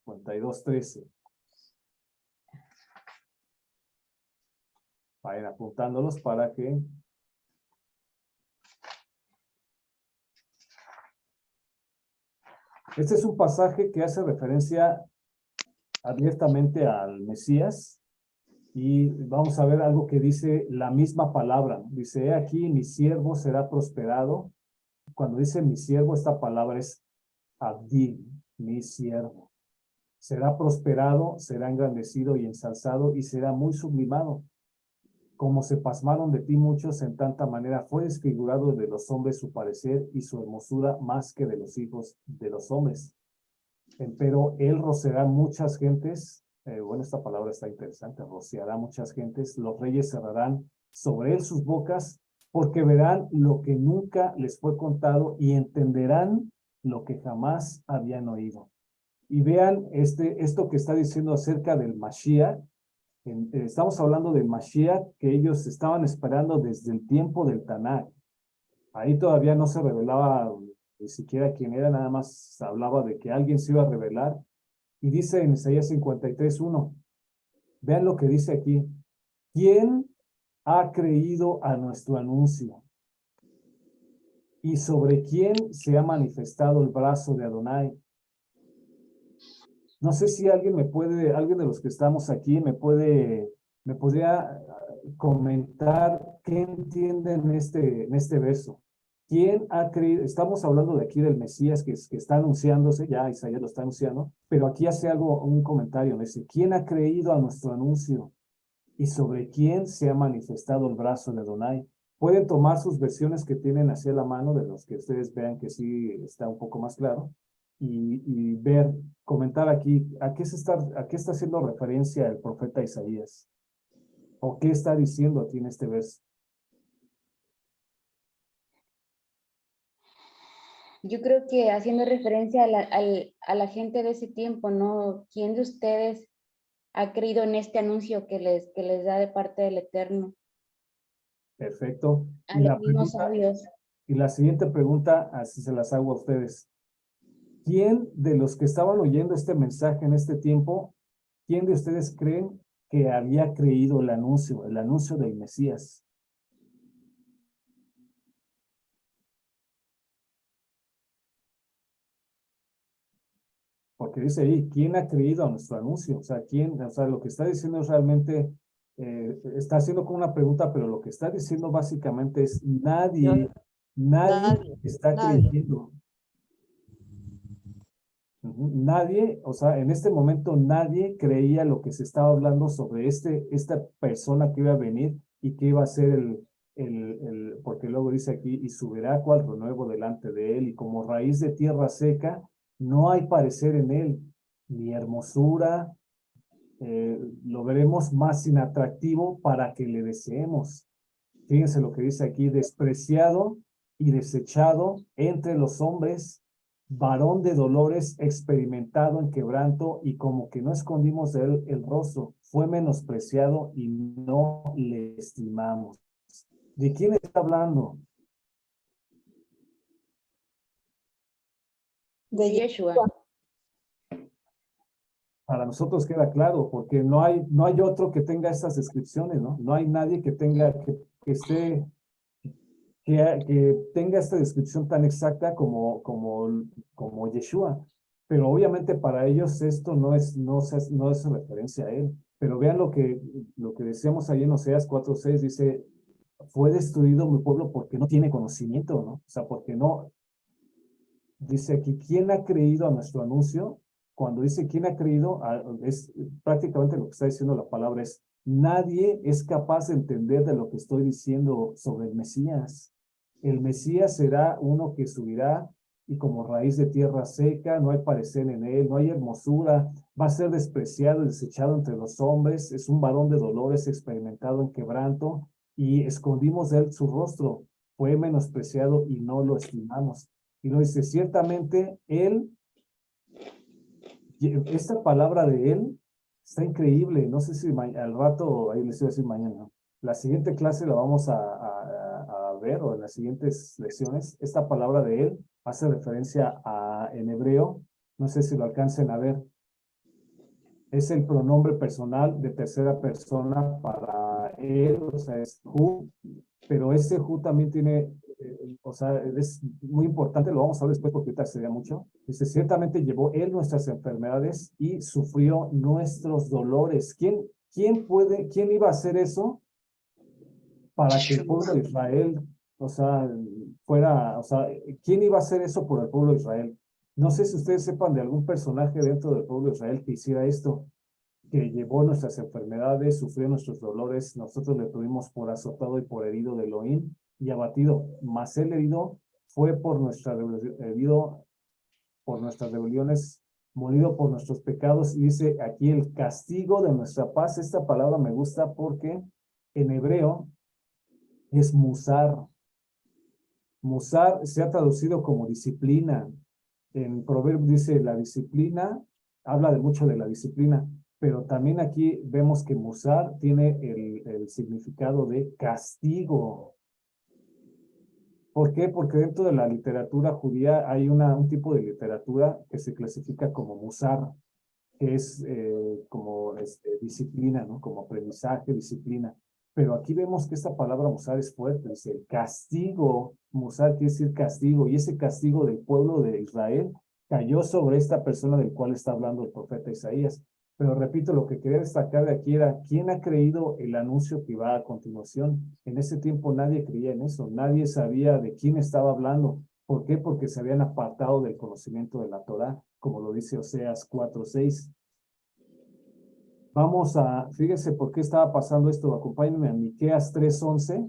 52:13. Vayan apuntándolos para que... Este es un pasaje que hace referencia abiertamente al Mesías, y vamos a ver algo que dice la misma palabra. Dice, he aquí mi siervo será prosperado. Cuando dice mi siervo, esta palabra es abdi, mi siervo. Será prosperado, será engrandecido y ensalzado, y será muy sublimado. Como se pasmaron de ti muchos, en tanta manera fue desfigurado de los hombres su parecer, y su hermosura más que de los hijos de los hombres. Empero él rociará muchas gentes. Bueno, esta palabra está interesante. Rociará muchas gentes. Los reyes cerrarán sobre él sus bocas, porque verán lo que nunca les fue contado y entenderán lo que jamás habían oído. Y vean esto que está diciendo acerca del Mashiach. Estamos hablando del Mashiach que ellos estaban esperando desde el tiempo del Tanakh. Ahí todavía no se revelaba ni siquiera quién era, nada más hablaba de que alguien se iba a revelar. Y dice en Isaías 53:1, vean lo que dice aquí: ¿quién ha creído a nuestro anuncio? ¿Y sobre quién se ha manifestado el brazo de Adonai? No sé si alguien de los que estamos aquí me podría comentar qué entienden en este verso. ¿Quién ha creído? Estamos hablando de aquí del Mesías que está anunciándose, ya Isaías lo está anunciando, pero aquí hace un comentario, dice, ¿quién ha creído a nuestro anuncio? ¿Y sobre quién se ha manifestado el brazo de Adonai? Pueden tomar sus versiones que tienen hacia la mano, de los que ustedes vean que sí está un poco más claro, y comentar aquí a qué está haciendo referencia el profeta Isaías, o qué está diciendo aquí en este verso. Yo creo que haciendo referencia a la gente de ese tiempo, ¿no? ¿Quién de ustedes ha creído en este anuncio que les da de parte del Eterno? Perfecto. A los mismos sabios. Y la siguiente pregunta, así se las hago a ustedes. ¿Quién de los que estaban oyendo este mensaje en este tiempo, quién de ustedes creen que había creído el anuncio del Mesías? Porque dice ahí, ¿quién ha creído a nuestro anuncio? O sea, lo que está diciendo es realmente, está haciendo como una pregunta, pero lo que está diciendo básicamente es nadie Nadie, está nadie. creyendo. Nadie, o sea, en este momento nadie creía lo que se estaba hablando sobre esta persona que iba a venir y que iba a ser porque luego dice aquí, y subirá cual renuevo delante de él, y como raíz de tierra seca, no hay parecer en él, ni hermosura, lo veremos más inatractivo para que le deseemos. Fíjense lo que dice aquí, despreciado y desechado entre los hombres, varón de dolores, experimentado en quebranto, y como que no escondimos de él el rostro, fue menospreciado y no le estimamos. ¿De quién está hablando? De Yeshua. Para nosotros queda claro, porque no hay otro que tenga estas descripciones, ¿no? No hay nadie que tenga, que esté que tenga esta descripción tan exacta como Yeshua. Pero obviamente para ellos esto no es referencia a él. Pero vean lo que decíamos ahí en Oseas 4:6, dice, fue destruido mi pueblo porque no tiene conocimiento, ¿no? O sea, porque no, dice aquí, ¿quién ha creído a nuestro anuncio? Cuando dice quién ha creído, es prácticamente lo que está diciendo la palabra es, nadie es capaz de entender de lo que estoy diciendo sobre el Mesías. El Mesías será uno que subirá y como raíz de tierra seca, no hay parecer en él, no hay hermosura, va a ser despreciado y desechado entre los hombres, es un varón de dolores experimentado en quebranto, y escondimos de él su rostro, fue menospreciado y no lo estimamos. Y lo dice, ciertamente él, esta palabra de él está increíble. No sé si al rato, ahí les voy a decir mañana. La siguiente clase la vamos a ver, o en las siguientes lecciones. Esta palabra de él hace referencia en hebreo. No sé si lo alcancen a ver. Es el pronombre personal de tercera persona para él, o sea, es who, pero ese who también tiene, o sea, es muy importante, lo vamos a ver después porque ahorita sería mucho. Dice, ciertamente llevó él nuestras enfermedades y sufrió nuestros dolores. ¿Quién iba a hacer eso para que el pueblo de Israel, o sea, fuera, o sea, quién iba a hacer eso por el pueblo de Israel? No sé si ustedes sepan de algún personaje dentro del pueblo de Israel que hiciera esto, que llevó nuestras enfermedades, sufrió nuestros dolores, nosotros le tuvimos por azotado y por herido de Elohim y abatido, mas el herido fue herido por nuestras rebeliones, molido por nuestros pecados, y dice aquí el castigo de nuestra paz. Esta palabra me gusta porque en hebreo es musar. Musar se ha traducido como disciplina. En Proverbios dice la disciplina, habla mucho de la disciplina, pero también aquí vemos que musar tiene el significado de castigo. ¿Por qué? Porque dentro de la literatura judía hay un tipo de literatura que se clasifica como musar, que es como disciplina, ¿no? Como aprendizaje, disciplina. Pero aquí vemos que esta palabra musar es fuerte, dice el castigo, musar quiere decir castigo, y ese castigo del pueblo de Israel cayó sobre esta persona del cual está hablando el profeta Isaías. Pero repito, lo que quería destacar de aquí era, ¿quién ha creído el anuncio que va a continuación? En ese tiempo nadie creía en eso, nadie sabía de quién estaba hablando. ¿Por qué? Porque se habían apartado del conocimiento de la Torá, como lo dice Oseas 4:6. Vamos fíjense por qué estaba pasando esto. Acompáñenme a Miqueas 3:11.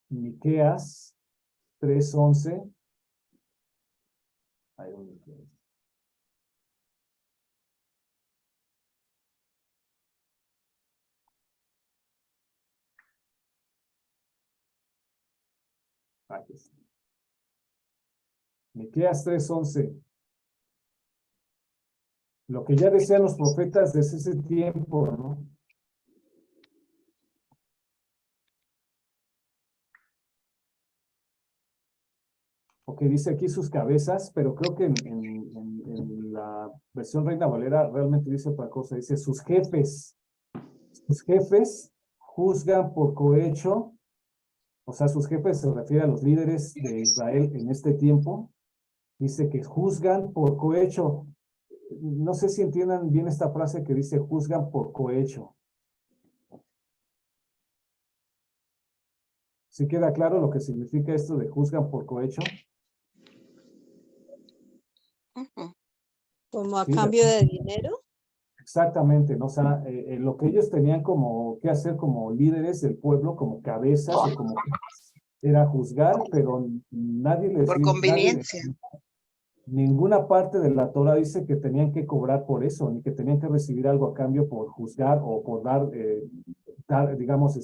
Miqueas 3:11. Aquí está. Miqueas 3:11. Lo que ya decían los profetas desde ese tiempo, ¿no? Ok, dice aquí sus cabezas, pero creo que en la versión Reina Valera realmente dice otra cosa. Dice sus jefes juzgan por cohecho, o sea, sus jefes se refiere a los líderes de Israel en este tiempo. Dice que juzgan por cohecho. No sé si entiendan bien esta frase que dice juzgan por cohecho. ¿Sí queda claro lo que significa esto de juzgan por cohecho? Ujú. Como a Sí, cambio de dinero. exactamente, ¿no? O sea, lo que ellos tenían como que hacer como líderes del pueblo, como cabezas o como era juzgar, pero Por nadie les, conveniencia. ninguna parte de la Torah dice que tenían que cobrar por eso, ni que tenían que recibir algo a cambio por juzgar o por digamos,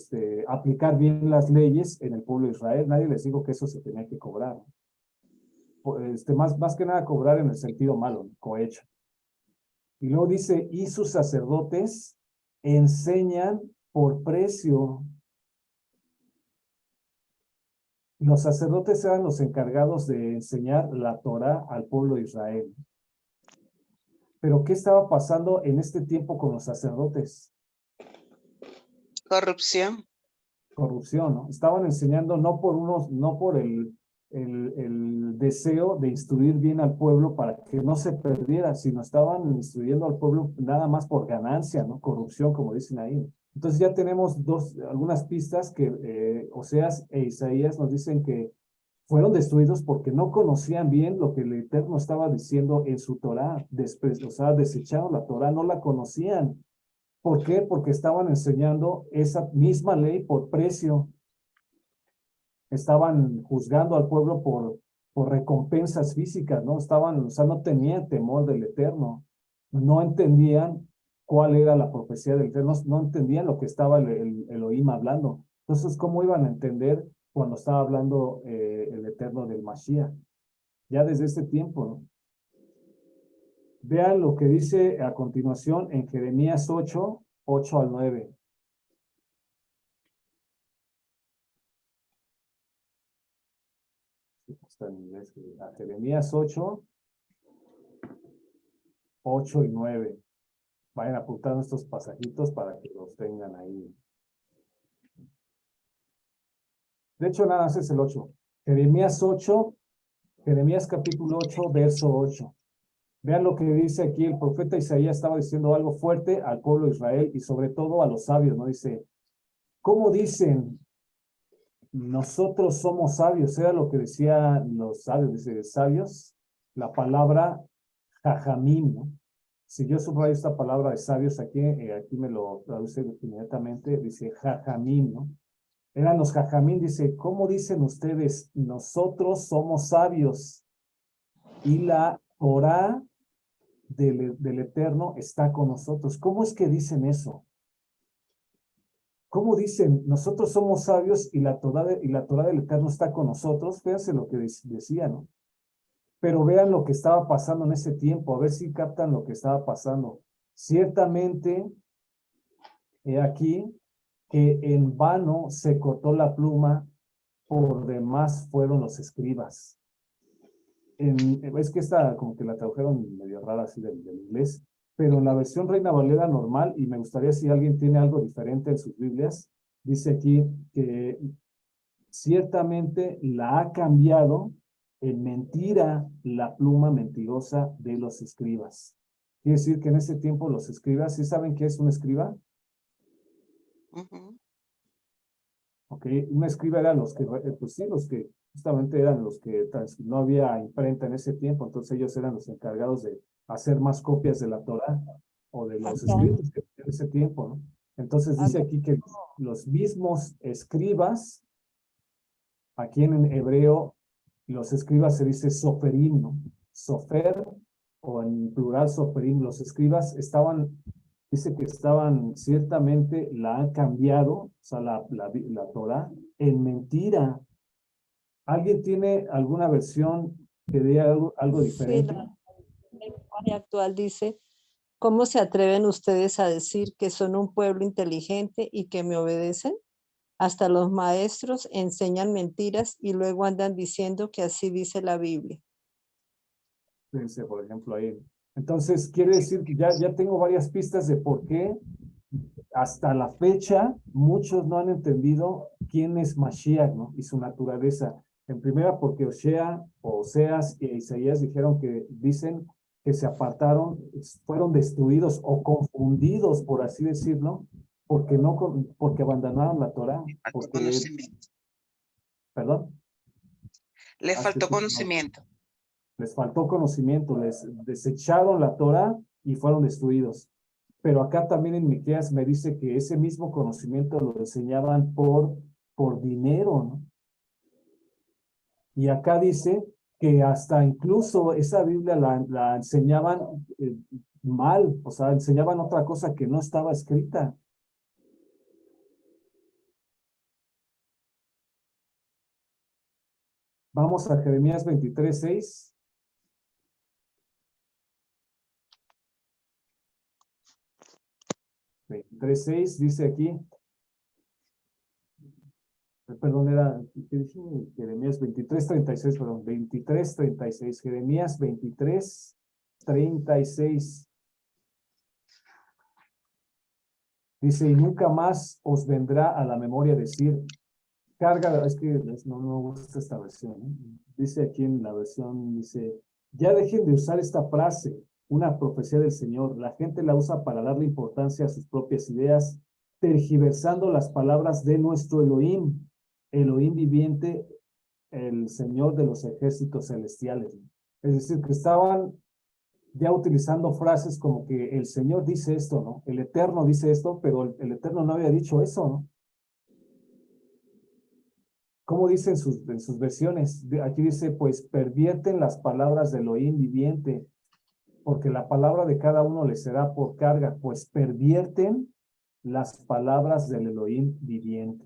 aplicar bien las leyes en el pueblo de Israel. Nadie les dijo que eso se tenía que cobrar. Más que nada cobrar en el sentido malo, ¿no? Cohecho. Y luego dice, y sus sacerdotes enseñan por precio. Los sacerdotes eran los encargados de enseñar la Torah al pueblo de Israel. Pero ¿qué estaba pasando en este tiempo con los sacerdotes? Corrupción. Corrupción, ¿no? Estaban enseñando no por el deseo de instruir bien al pueblo para que no se perdiera, sino estaban instruyendo al pueblo nada más por ganancia, ¿no? Corrupción, como dicen ahí. Entonces ya tenemos algunas pistas que Oseas e Isaías nos dicen que fueron destruidos porque no conocían bien lo que el Eterno estaba diciendo en su Torah. O sea, desecharon la Torah, no la conocían. ¿Por qué? Porque estaban enseñando esa misma ley por precio. Estaban juzgando al pueblo por recompensas físicas, ¿no? O sea, no tenían temor del Eterno. No entendían cuál era la profecía del Eterno, no entendían lo que estaba el Elohim hablando. Entonces, ¿cómo iban a entender cuando estaba hablando el Eterno del Mashiach? Ya desde ese tiempo, ¿no? Vean lo que dice a continuación en Jeremías 8 al 9. Está en inglés, a Jeremías 8 y 9. Vayan apuntando estos pasajitos para que los tengan ahí. De hecho, nada más es el 8. Jeremías capítulo 8, verso 8. Vean lo que dice aquí el profeta Isaías. Estaba diciendo algo fuerte al pueblo de Israel y sobre todo a los sabios, ¿no? Dice, ¿cómo dicen? Nosotros somos sabios. Era lo que decían los sabios. Dice, sabios, la palabra jajamim, ¿no? Si yo subrayo esta palabra de sabios aquí, aquí me lo traduce inmediatamente, dice jajamim, ¿no? Eran los jajamim, dice, ¿cómo dicen ustedes? Nosotros somos sabios y la Torah del Eterno está con nosotros. ¿Cómo es que dicen eso? ¿Cómo dicen? Nosotros somos sabios y la Torah del Eterno está con nosotros. Fíjense lo que decía, ¿no? Pero vean lo que estaba pasando en ese tiempo, a ver si captan lo que estaba pasando. Ciertamente, he aquí que en vano se cortó la pluma, por demás fueron los escribas. Es que esta como que la tradujeron medio rara así del inglés, pero en la versión Reina Valera normal, y me gustaría si alguien tiene algo diferente en sus Biblias, dice aquí que ciertamente la ha cambiado en mentira la pluma mentirosa de los escribas. Quiere decir que en ese tiempo los escribas, ¿sí saben qué es un escriba? Ujú. Ok, un escriba era los que, pues sí, los que justamente eran los que no había imprenta en ese tiempo, entonces ellos eran los encargados de hacer más copias de la Torah o de los Acá, escritos que en ese tiempo, ¿no? Entonces dice acá, aquí que los mismos escribas, aquí en hebreo, los escribas se dice soferim, ¿no? Sofer, o en plural soferim, los escribas dice que ciertamente la han cambiado, o sea, la Torah, en mentira. ¿Alguien tiene alguna versión que dé algo sí, diferente? la lenguaje actual dice, ¿cómo se atreven ustedes a decir que son un pueblo inteligente y que me obedecen? Hasta los maestros enseñan mentiras y luego andan diciendo que así dice la Biblia. Fíjense, por ejemplo, ahí. Entonces, quiere decir que ya tengo varias pistas de por qué hasta la fecha muchos no han entendido quién es Mashiach, ¿no? Y su naturaleza. En primera, porque Oseas e Isaías dicen que se apartaron, fueron destruidos o confundidos, por así decirlo, porque abandonaron la Torá. Faltó conocimiento. ¿Perdón? Le faltó conocimiento. Les faltó conocimiento, les desecharon la Torá y fueron destruidos. Pero acá también en Miqueas me dice que ese mismo conocimiento lo enseñaban por dinero, ¿no? Y acá dice que hasta incluso esa Biblia la enseñaban mal, o sea, enseñaban otra cosa que no estaba escrita. Vamos a Jeremías 23:6. Dice aquí, perdón, ¿qué dije? Jeremías 23:36, perdón, 23:36, Jeremías 23:36. Dice, y nunca más os vendrá a la memoria decir, carga, es que no me gusta esta versión, ¿eh? Dice aquí en la versión, dice, ya dejen de usar esta frase, una profecía del Señor. La gente la usa para darle importancia a sus propias ideas, tergiversando las palabras de nuestro Elohim, Elohim viviente, el Señor de los ejércitos celestiales. Es decir, que estaban ya utilizando frases como que el Señor dice esto, ¿no? El Eterno dice esto, pero el Eterno no había dicho eso, ¿no? ¿Cómo dice en sus versiones? Aquí dice, pues pervierten las palabras del Elohim viviente, porque la palabra de cada uno les será por carga, pues pervierten las palabras del Elohim viviente.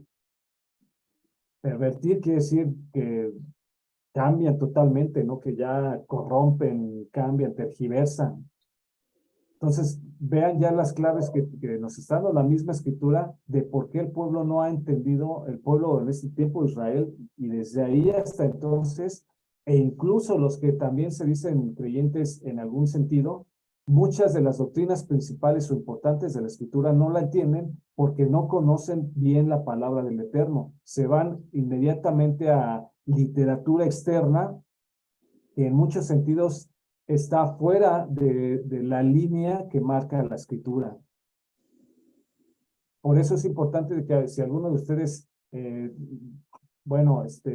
Pervertir quiere decir que cambian totalmente, ¿no? Que ya corrompen, cambian, tergiversan. Entonces, vean ya las claves que nos está dando la misma escritura de por qué el pueblo no ha entendido, el pueblo en este tiempo de Israel, y desde ahí hasta entonces, e incluso los que también se dicen creyentes en algún sentido, muchas de las doctrinas principales o importantes de la escritura no la entienden porque no conocen bien la palabra del Eterno. Se van inmediatamente a literatura externa que en muchos sentidos está fuera de la línea que marca la escritura. Por eso es importante que si alguno de ustedes,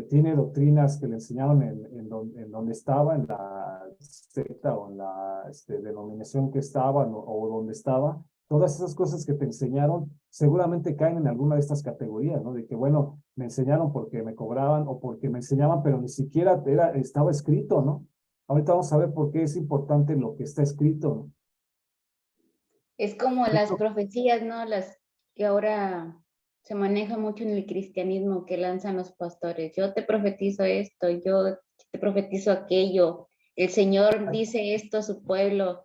tiene doctrinas que le enseñaron en donde estaba, en la secta o en la denominación que estaba o donde estaba, todas esas cosas que te enseñaron seguramente caen en alguna de estas categorías, ¿no? De que, bueno, me enseñaron porque me cobraban o porque me enseñaban, pero ni siquiera estaba escrito, ¿no? Ahorita vamos a ver por qué es importante lo que está escrito, ¿no? Es como las profecías, ¿no? Las que ahora se maneja mucho en el cristianismo que lanzan los pastores. Yo te profetizo esto, yo te profetizo aquello. El Señor dice esto a su pueblo.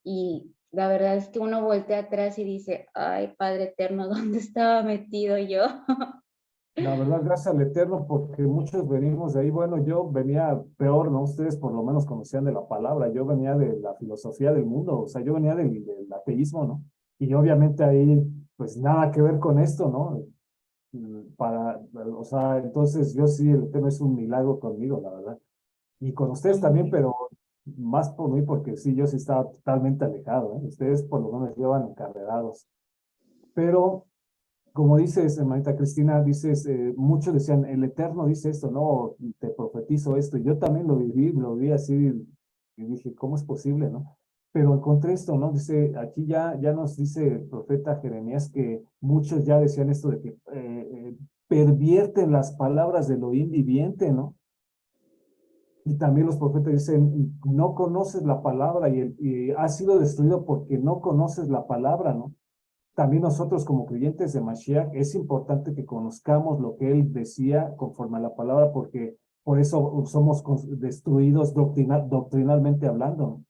Y la verdad es que uno voltea atrás y dice, ay, Padre Eterno, ¿dónde estaba metido yo? La verdad, gracias al Eterno, porque muchos venimos de ahí. Bueno, yo venía peor, ¿no? Ustedes por lo menos conocían de la palabra. Yo venía de la filosofía del mundo, o sea, yo venía del ateísmo, ¿no? Y obviamente ahí, pues nada que ver con esto, ¿no? O sea, entonces yo sí, el Eterno es un milagro conmigo, la verdad. Y con ustedes también, pero más por mí, porque sí, yo sí estaba totalmente alejado, ¿eh? Ustedes por lo menos llevan encarrerados. Pero como dices, hermanita Cristina, dices, muchos decían, el Eterno dice esto, no, te profetizo esto. Y yo también lo viví así, y dije, ¿cómo es posible, no? Pero encontré esto, ¿no? Dice, aquí ya nos dice el profeta Jeremías que muchos ya decían esto de que pervierten las palabras del Elohim viviente, ¿no? Y también los profetas dicen, no conoces la palabra y has sido destruido porque no conoces la palabra, ¿no? También nosotros como creyentes de Mashiach es importante que conozcamos lo que él decía conforme a la palabra, porque por eso somos destruidos doctrinalmente hablando.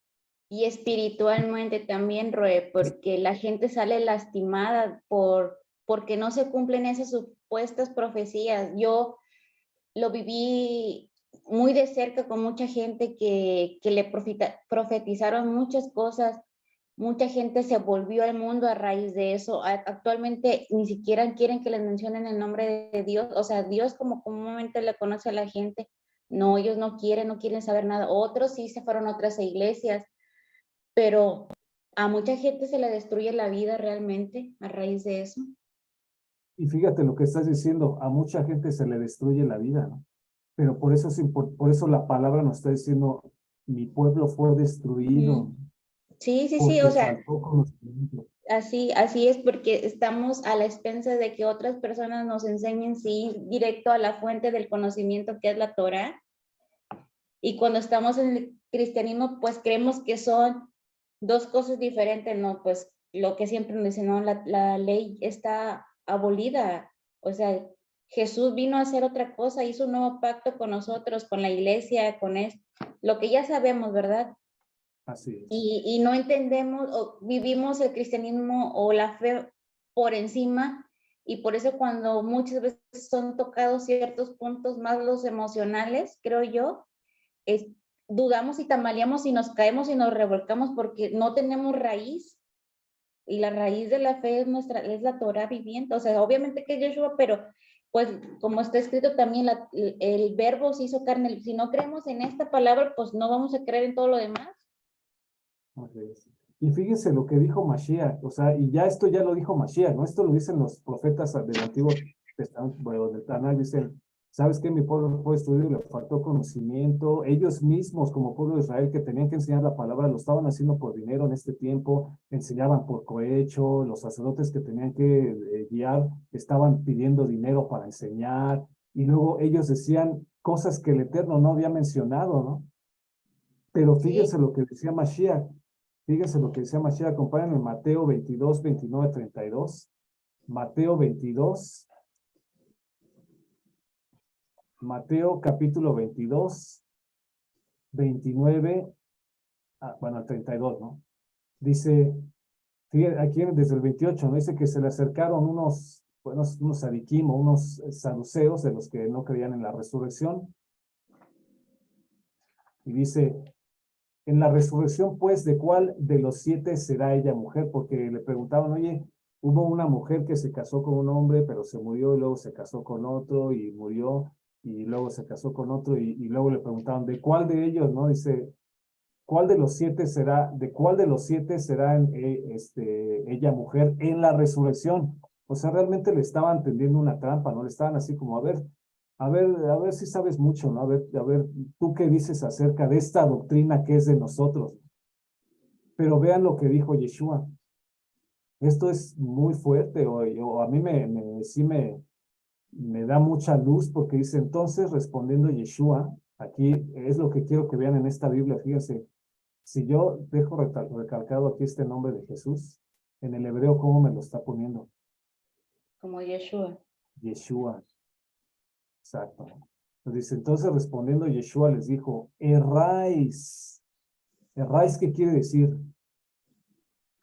Y espiritualmente también, Roe, porque la gente sale lastimada por porque no se cumplen esas supuestas profecías. Yo lo viví muy de cerca con mucha gente que le profetizaron muchas cosas. Mucha gente se volvió al mundo a raíz de eso. Actualmente ni siquiera quieren que les mencionen el nombre de Dios. O sea, Dios como comúnmente le conoce a la gente. No, ellos no quieren saber nada. Otros sí se fueron a otras iglesias, pero a mucha gente se le destruye la vida realmente a raíz de eso. Y fíjate lo que estás diciendo, a mucha gente se le destruye la vida, ¿no? Pero por eso, por eso la palabra nos está diciendo, mi pueblo fue destruido. Sí, o Porque sea, faltó conocimiento. así es porque estamos a la expensa de que otras personas nos enseñen sí directo a la fuente del conocimiento que es la Torá. Y cuando estamos en el cristianismo, pues creemos que son dos cosas diferentes, ¿no? Pues lo que siempre nos dicen, ¿no? La ley está abolida. O sea, Jesús vino a hacer otra cosa, hizo un nuevo pacto con nosotros, con la iglesia, con esto, lo que ya sabemos, ¿verdad? Así es. Y no entendemos o vivimos el cristianismo o la fe por encima, y por eso cuando muchas veces son tocados ciertos puntos más los emocionales, creo yo, es, dudamos y tambaleamos y nos caemos y nos revolcamos porque no tenemos raíz, y la raíz de la fe es la Torah viviente. O sea, obviamente que es Yeshua, pero pues como está escrito también, el verbo se hizo carne. Si no creemos en esta palabra, pues no vamos a creer en todo lo demás. Así es. Y fíjense lo que dijo Mashiach, o sea, y ya esto ya lo dijo Mashiach, ¿no? Esto lo dicen los profetas del Antiguo Testamento, bueno, del Tanakh, dicen, ¿sabes qué? Mi pueblo fue destruido y le faltó conocimiento. Ellos mismos, como pueblo de Israel, que tenían que enseñar la palabra, lo estaban haciendo por dinero en este tiempo, enseñaban por cohecho, los sacerdotes que tenían que guiar estaban pidiendo dinero para enseñar, y luego ellos decían cosas que el Eterno no había mencionado, ¿no? Pero fíjense Sí. lo que decía Mashiach. Fíjense lo que decía Mashiach. Acompáñenme en Mateo 22, 29, 32. Mateo 22. Mateo capítulo 22, 29, bueno, 32, ¿no? Dice, fíjense, aquí desde el 28, ¿no? Dice que se le acercaron unos, bueno, unos sadiquim o unos saduceos de los que no creían en la resurrección. Y dice, en la resurrección, pues, ¿de cuál de los 7 será ella mujer? Porque le preguntaban, oye, hubo una mujer que se casó con un hombre, pero se murió, y luego se casó con otro, y murió, y luego se casó con otro, y luego le preguntaban, ¿de cuál de ellos, no? Dice, ¿cuál de los 7 será, de cuál de los 7 será ella mujer en la resurrección? O sea, realmente le estaban tendiendo una trampa, ¿no? Le estaban así como, a ver si sabes mucho, ¿no? A ver, ¿tú qué dices acerca de esta doctrina que es de nosotros? Pero vean lo que dijo Yeshua. Esto es muy fuerte, o a mí sí me da mucha luz, porque dice, entonces respondiendo Yeshua, aquí es lo que quiero que vean en esta Biblia, fíjense, si yo dejo recalcado aquí este nombre de Jesús, en el hebreo, ¿cómo me lo está poniendo? Como Yeshua. Yeshua. Exacto. Dice, entonces respondiendo Yeshua les dijo, erráis. ¿Erráis qué quiere decir?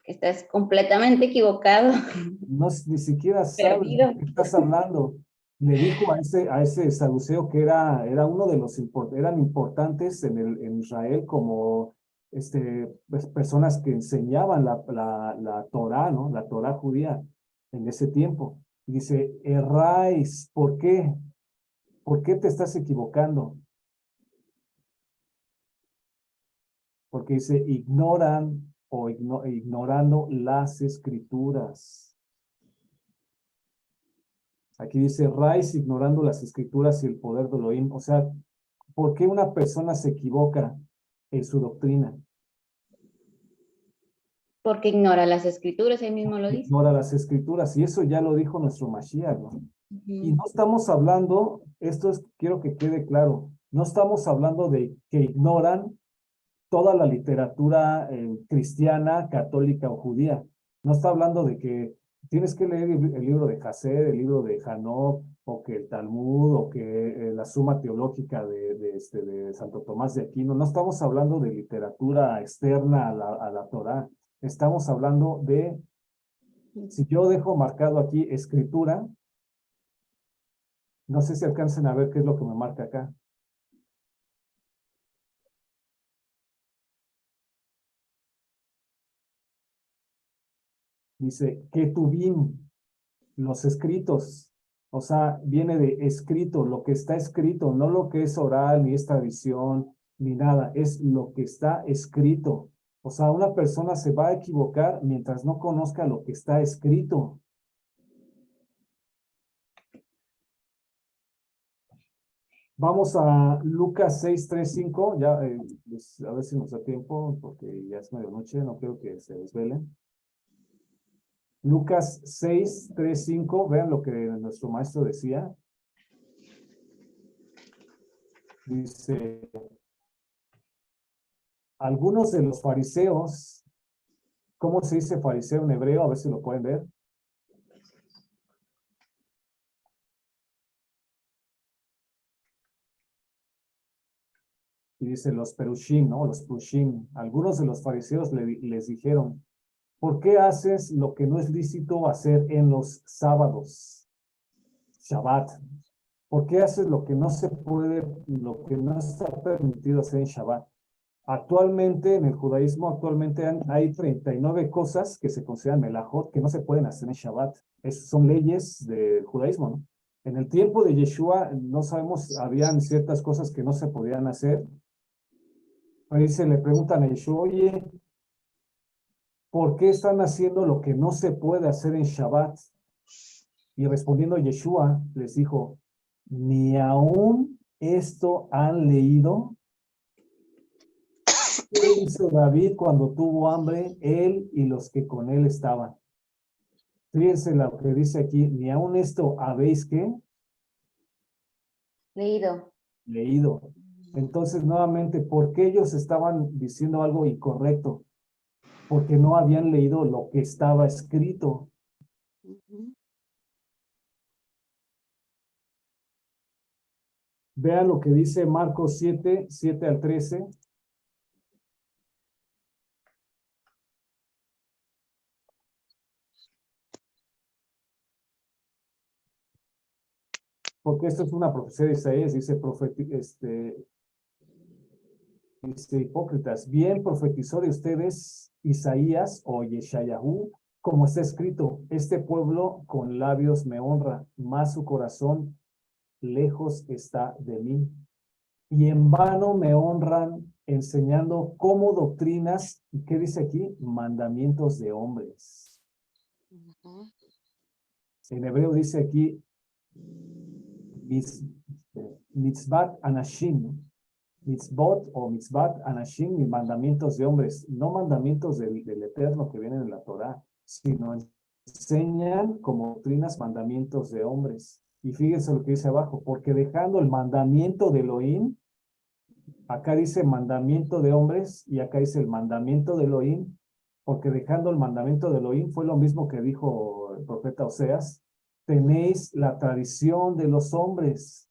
Estás completamente equivocado. No, ni siquiera sabes Perdido. de qué estás hablando. Le dijo a ese saduceo que era uno de los eran importantes en Israel como pues, personas que enseñaban la Torá, ¿no? La Torá judía en ese tiempo. Y dice, erráis, ¿por qué? ¿Por qué te estás equivocando? Porque dice, ignoran o ignorando las escrituras. Aquí dice, erráis ignorando las escrituras y el poder de Elohim. O sea, ¿por qué una persona se equivoca en su doctrina? Porque ignora las escrituras, ahí mismo lo dice. Ignora las escrituras. Y eso ya lo dijo nuestro Mashiach, ¿no? Y no estamos hablando, quiero que quede claro, no estamos hablando de que ignoran toda la literatura cristiana, católica o judía. No está hablando de que tienes que leer el libro de Hasid, el libro de Hanok, o que el Talmud, o que la Suma Teológica de Santo Tomás de Aquino. No estamos hablando de literatura externa a la Torá. Estamos hablando de Si yo dejo marcado aquí escritura, no sé si alcancen a ver qué es lo que me marca acá. Dice, Ketubim, los escritos. O sea, viene de escrito, lo que está escrito, no lo que es oral, ni es tradición, ni nada. Es lo que está escrito. O sea, una persona se va a equivocar mientras no conozca lo que está escrito. Vamos a Lucas 6:3-5, ya, pues, a ver si nos da tiempo, porque ya es medianoche, no quiero que se desvelen. Lucas 6:3-5, vean lo que nuestro maestro decía. Dice, algunos de los fariseos, ¿cómo se dice fariseo en hebreo? A ver si lo pueden ver. Y dice los perushim, ¿no? Los prushim. Algunos de los fariseos les dijeron, ¿por qué haces lo que no es lícito hacer en los sábados? Shabbat. ¿Por qué haces lo que no se puede, lo que no está permitido hacer en Shabbat? Actualmente, en el judaísmo, hay 39 cosas que se consideran melajot que no se pueden hacer en Shabbat. Son leyes del judaísmo, ¿no? En el tiempo de Yeshua, no sabemos, habían ciertas cosas que no se podían hacer. Ahí se le preguntan a Yeshua, oye, ¿por qué están haciendo lo que no se puede hacer en Shabbat? Y respondiendo Yeshua, les dijo, ¿ni aún esto han leído? ¿Qué hizo David cuando tuvo hambre, él y los que con él estaban? Fíjense lo que dice aquí, ni aún esto habéis ¿qué? Leído. Leído. Entonces, nuevamente, ¿por qué ellos estaban diciendo algo incorrecto? Porque no habían leído lo que estaba escrito. Vean lo que dice Marcos 7:7-13. Porque esto es una profecía de Isaías, dice, dice hipócritas, bien profetizó de ustedes Isaías o Yeshayahu, como está escrito, este pueblo con labios me honra, mas su corazón lejos está de mí. Y en vano me honran enseñando como doctrinas, ¿qué dice aquí? Mandamientos de hombres. En hebreo dice aquí, mitzvat anashim, mitzvot o mitzvat anashim, y mandamientos de hombres, no mandamientos del Eterno que vienen en la Torá, sino enseñan como doctrinas mandamientos de hombres. Y fíjense lo que dice abajo, porque dejando el mandamiento de Elohim, acá dice mandamiento de hombres y acá dice el mandamiento de Elohim, porque dejando el mandamiento de Elohim fue lo mismo que dijo el profeta Oseas, tenéis la tradición de los hombres.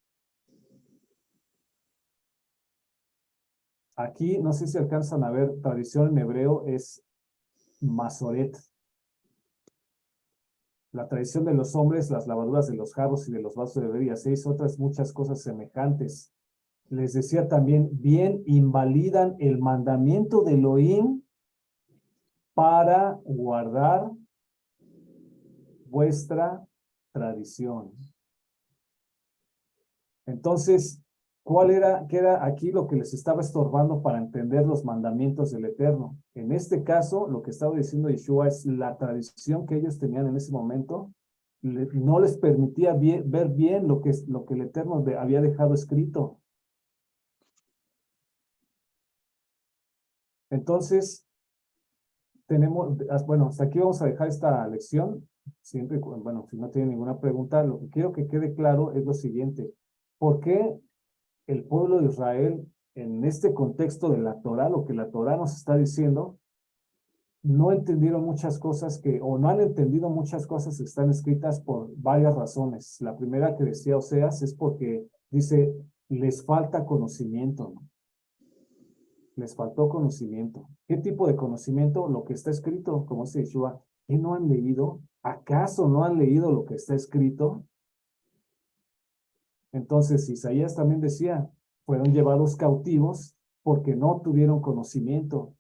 Aquí, no sé si alcanzan a ver, tradición en hebreo es masoret. La tradición de los hombres, las lavaduras de los jarros y de los vasos de beber y hacéis otras muchas cosas semejantes. Les decía también, bien invalidan el mandamiento de Elohim para guardar vuestra tradición. Entonces, qué era aquí lo que les estaba estorbando para entender los mandamientos del Eterno? En este caso, lo que estaba diciendo Yeshua es la tradición que ellos tenían en ese momento, no les permitía ver bien lo que el Eterno había dejado escrito. Entonces, bueno, hasta aquí vamos a dejar esta lección. Siempre, bueno, si no tienen ninguna pregunta, lo que quiero que quede claro es lo siguiente. ¿Por qué el pueblo de Israel, en este contexto de la Torá, lo que la Torá nos está diciendo, no entendieron muchas cosas o no han entendido muchas cosas que están escritas por varias razones? La primera que decía Oseas es porque dice, les falta conocimiento, ¿no? Les faltó conocimiento. ¿Qué tipo de conocimiento? Lo que está escrito, como dice Yeshua, ¿qué no han leído? ¿Acaso no han leído lo que está escrito? Entonces Isaías también decía, fueron llevados cautivos porque no tuvieron conocimiento.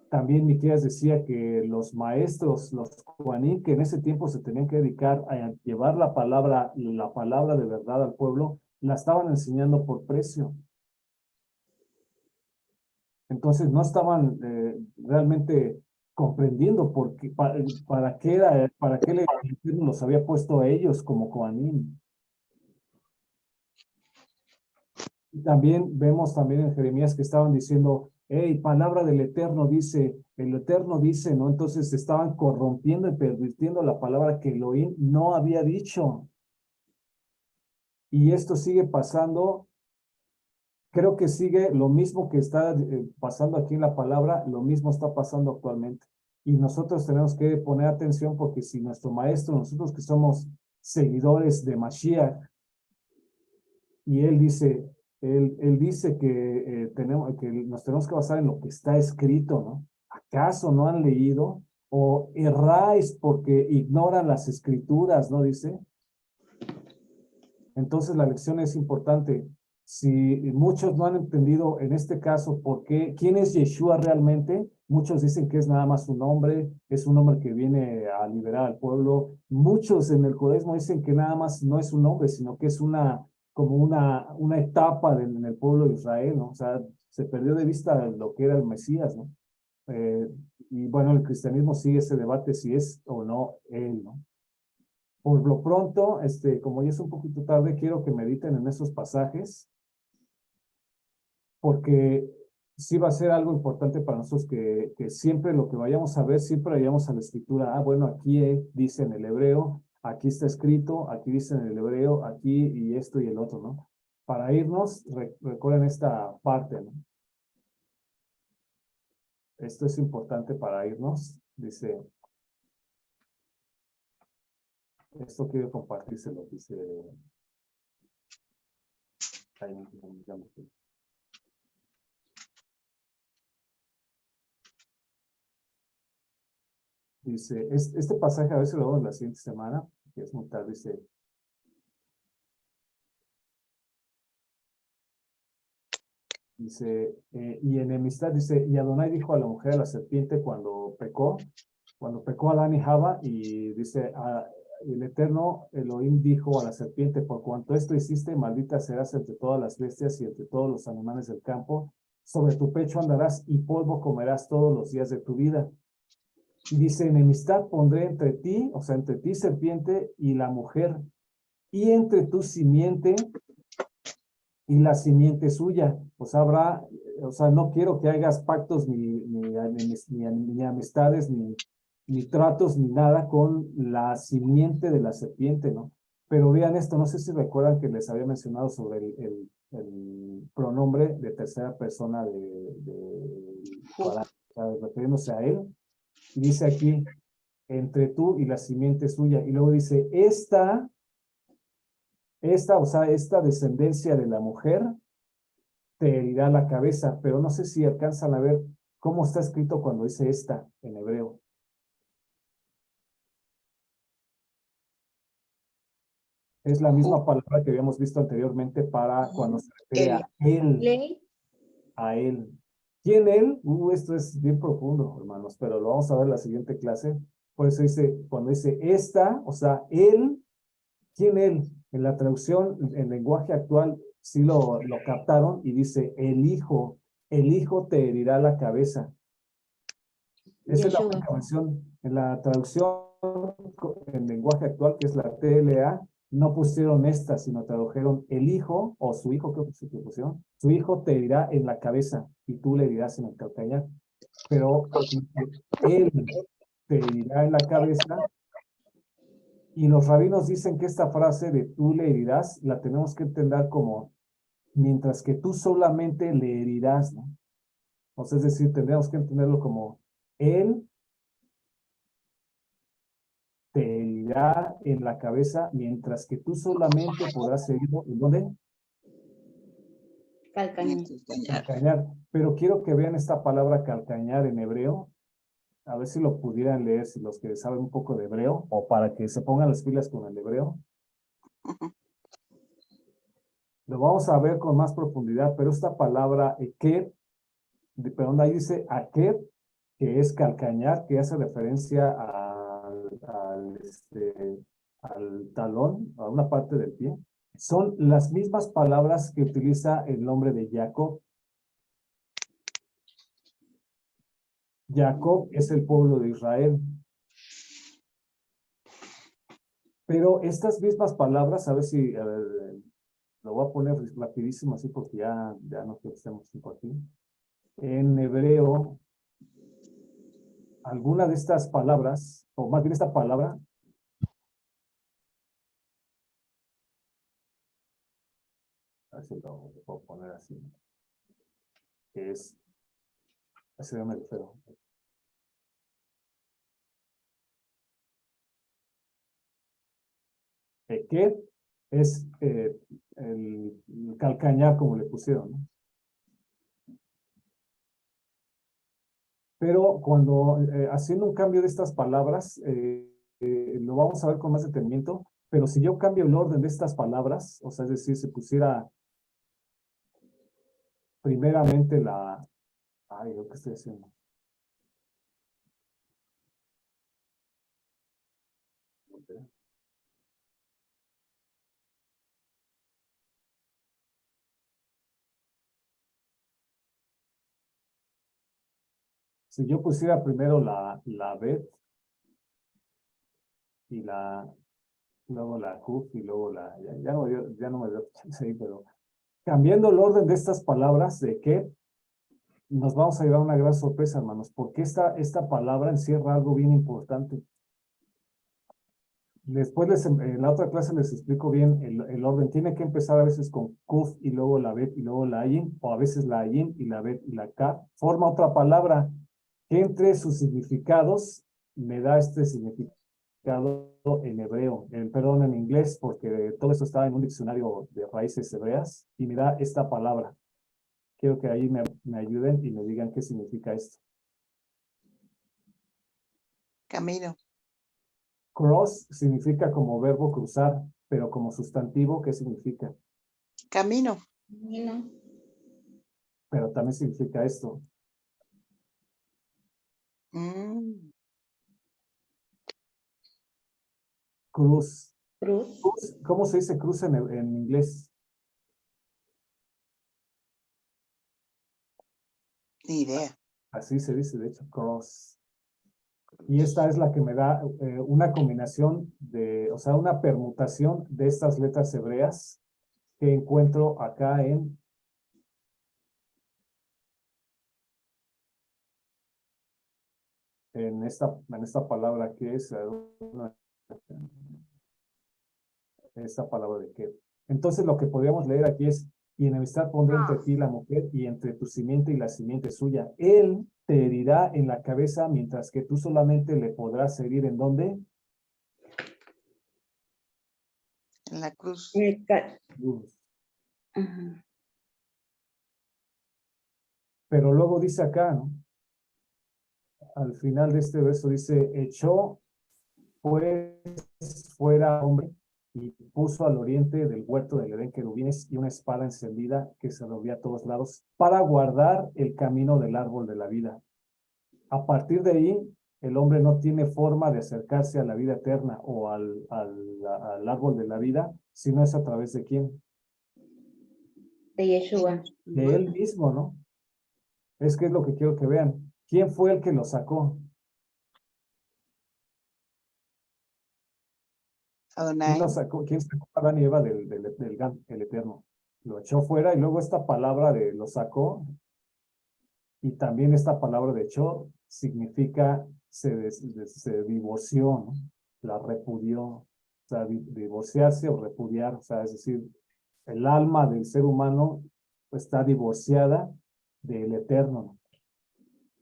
También Miqueas decía que los maestros, los Juaní, que en ese tiempo se tenían que dedicar a llevar la palabra de verdad al pueblo, la estaban enseñando por precio. Entonces no estaban realmente comprendiendo para qué el Eterno los había puesto a ellos como Juaní. Y también vemos también en Jeremías que estaban diciendo, hey, palabra del Eterno dice, el Eterno dice, ¿no? Entonces estaban corrompiendo y pervirtiendo la palabra que Elohim no había dicho. Y esto sigue pasando, creo que sigue lo mismo que está pasando aquí en la palabra, lo mismo está pasando actualmente. Y nosotros tenemos que poner atención porque si nuestro maestro, nosotros que somos seguidores de Mashiach, y él dice que nos tenemos que basar en lo que está escrito, ¿no? ¿Acaso no han leído? ¿O erráis porque ignoran las escrituras, no dice? Entonces la lección es importante. Si muchos no han entendido en este caso quién es Yeshua realmente, muchos dicen que es nada más un hombre, es un hombre que viene a liberar al pueblo. Muchos en el judaísmo dicen que nada más no es un hombre, sino que es como una etapa en el pueblo de Israel, ¿no? O sea, se perdió de vista lo que era el Mesías, ¿no? Y bueno, el cristianismo sigue ese debate si es o no él, ¿no? Por lo pronto, como ya es un poquito tarde, quiero que mediten en esos pasajes, porque sí va a ser algo importante para nosotros que siempre lo que vayamos a ver, siempre vayamos a la escritura. Ah, bueno, aquí dice en el hebreo, aquí está escrito, aquí dice en el hebreo, aquí y esto y el otro, ¿no? Para irnos, recuerden esta parte, ¿no? Esto es importante para irnos. Dice, esto quiero compartírselo, dice. Dice, este pasaje a veces lo vemos la siguiente semana, que es muy tarde, dice, y enemistad, dice, y Adonai dijo a la mujer, a la serpiente, cuando pecó Adán y Java, y dice, el Eterno Elohim dijo a la serpiente, por cuanto esto hiciste, maldita serás entre todas las bestias y entre todos los animales del campo, sobre tu pecho andarás y polvo comerás todos los días de tu vida. Y dice, enemistad pondré entre ti, o sea, entre ti, serpiente, y la mujer, y entre tu simiente y la simiente suya. O sea, no quiero que hagas pactos ni amistades, ni tratos, ni nada con la simiente de la serpiente, ¿no? Pero vean esto, no sé si recuerdan que les había mencionado sobre el pronombre de tercera persona o sea, refiriéndose a él. Y dice aquí, entre tú y la simiente suya. Y luego dice, esta descendencia de la mujer te herirá la cabeza, pero no sé si alcanzan a ver cómo está escrito cuando dice esta en hebreo. Es la misma palabra que habíamos visto anteriormente para cuando se refiere a él. A él. ¿Quién él? Esto es bien profundo, hermanos, pero lo vamos a ver en la siguiente clase. Por eso dice, cuando dice esta, o sea, él, ¿quién él? En la traducción, en lenguaje actual, sí lo captaron y dice, el hijo te herirá la cabeza. Esa es la única versión. En la traducción en lenguaje actual, que es la TLA, no pusieron esta, sino tradujeron el hijo, o su hijo, creo que sí que pusieron, su hijo te herirá en la cabeza y tú le herirás en el calcañar. Pero él te herirá en la cabeza. Y los rabinos dicen que esta frase de tú le herirás, la tenemos que entender como mientras que tú solamente le herirás, ¿no? O sea, es decir, tendríamos que entenderlo como él te herirá en la cabeza, mientras que tú solamente podrás herirlo, ¿en dónde? Calcañar. Calcañar. Pero quiero que vean esta palabra calcañar en hebreo. A ver si lo pudieran leer, si los que saben un poco de hebreo, o para que se pongan las pilas con el hebreo. Ujú. Lo vamos a ver con más profundidad, pero esta palabra eked, perdón, ahí dice aked, que es calcañar, que hace referencia al talón, a una parte del pie. Son las mismas palabras que utiliza el nombre de Jacob. Jacob es el pueblo de Israel. Pero estas mismas palabras, a ver si lo voy a poner rapidísimo así porque ya no quiero que estemos tiempo aquí. En hebreo, alguna de estas palabras, o más bien esta palabra, a ver si lo puedo poner así, que es, así me refiero. Que es el calcañar, como le pusieron, ¿no? Pero cuando haciendo un cambio de estas palabras, lo vamos a ver con más detenimiento, pero si yo cambio el orden de estas palabras, o sea, es decir, se pusiera primeramente ay, lo que estoy haciendo. Si yo pusiera primero la Bet y luego la Kuf y luego ya no me dio chance ahí, pero cambiando el orden de estas palabras de que nos vamos a llevar a una gran sorpresa, hermanos, porque esta palabra encierra algo bien importante. Después en la otra clase les explico bien el orden. Tiene que empezar a veces con Kuf y luego la Bet y luego la Ayin, o a veces la Ayin y la Bet y la Ka. Forma otra palabra que entre sus significados me da este significado en hebreo, perdón, en inglés, porque todo esto estaba en un diccionario de raíces hebreas y me da esta palabra. Quiero que ahí me ayuden y me digan qué significa esto. Camino. Cross significa como verbo cruzar, pero como sustantivo, ¿qué significa? Camino. Camino. Pero también significa esto. Mm, Cruz. Cruz. Cruz, ¿cómo se dice cruz en inglés? Ni idea. Así se dice, de hecho, cross. Y esta es la que me da una combinación o sea, una permutación de estas letras hebreas que encuentro acá en esta palabra que es esta palabra de que. Entonces lo que podríamos leer aquí es, y enemistad pondré entre ti y la mujer y entre tu simiente y la simiente suya. Él te herirá en la cabeza, mientras que tú solamente le podrás herir ¿en dónde? En la cruz. Ajá. Pero luego dice acá, ¿no? Al final de este verso dice, echó pues fuera hombre y puso al oriente del huerto del Edén querubines y una espada encendida que se movía a todos lados para guardar el camino del árbol de la vida. A partir de ahí, el hombre no tiene forma de acercarse a la vida eterna o al árbol de la vida, sino es a través de quién? De Yeshua. De él mismo, ¿no? Es que es lo que quiero que vean. ¿Quién fue el que lo sacó? Adonai. ¿Quién sacó a Adán y Eva del el Eterno? Lo echó fuera y luego esta palabra de lo sacó y también esta palabra de echó significa se divorció, ¿no? La repudió, o sea, divorciarse o repudiar, o sea, es decir, el alma del ser humano está divorciada del Eterno, ¿no?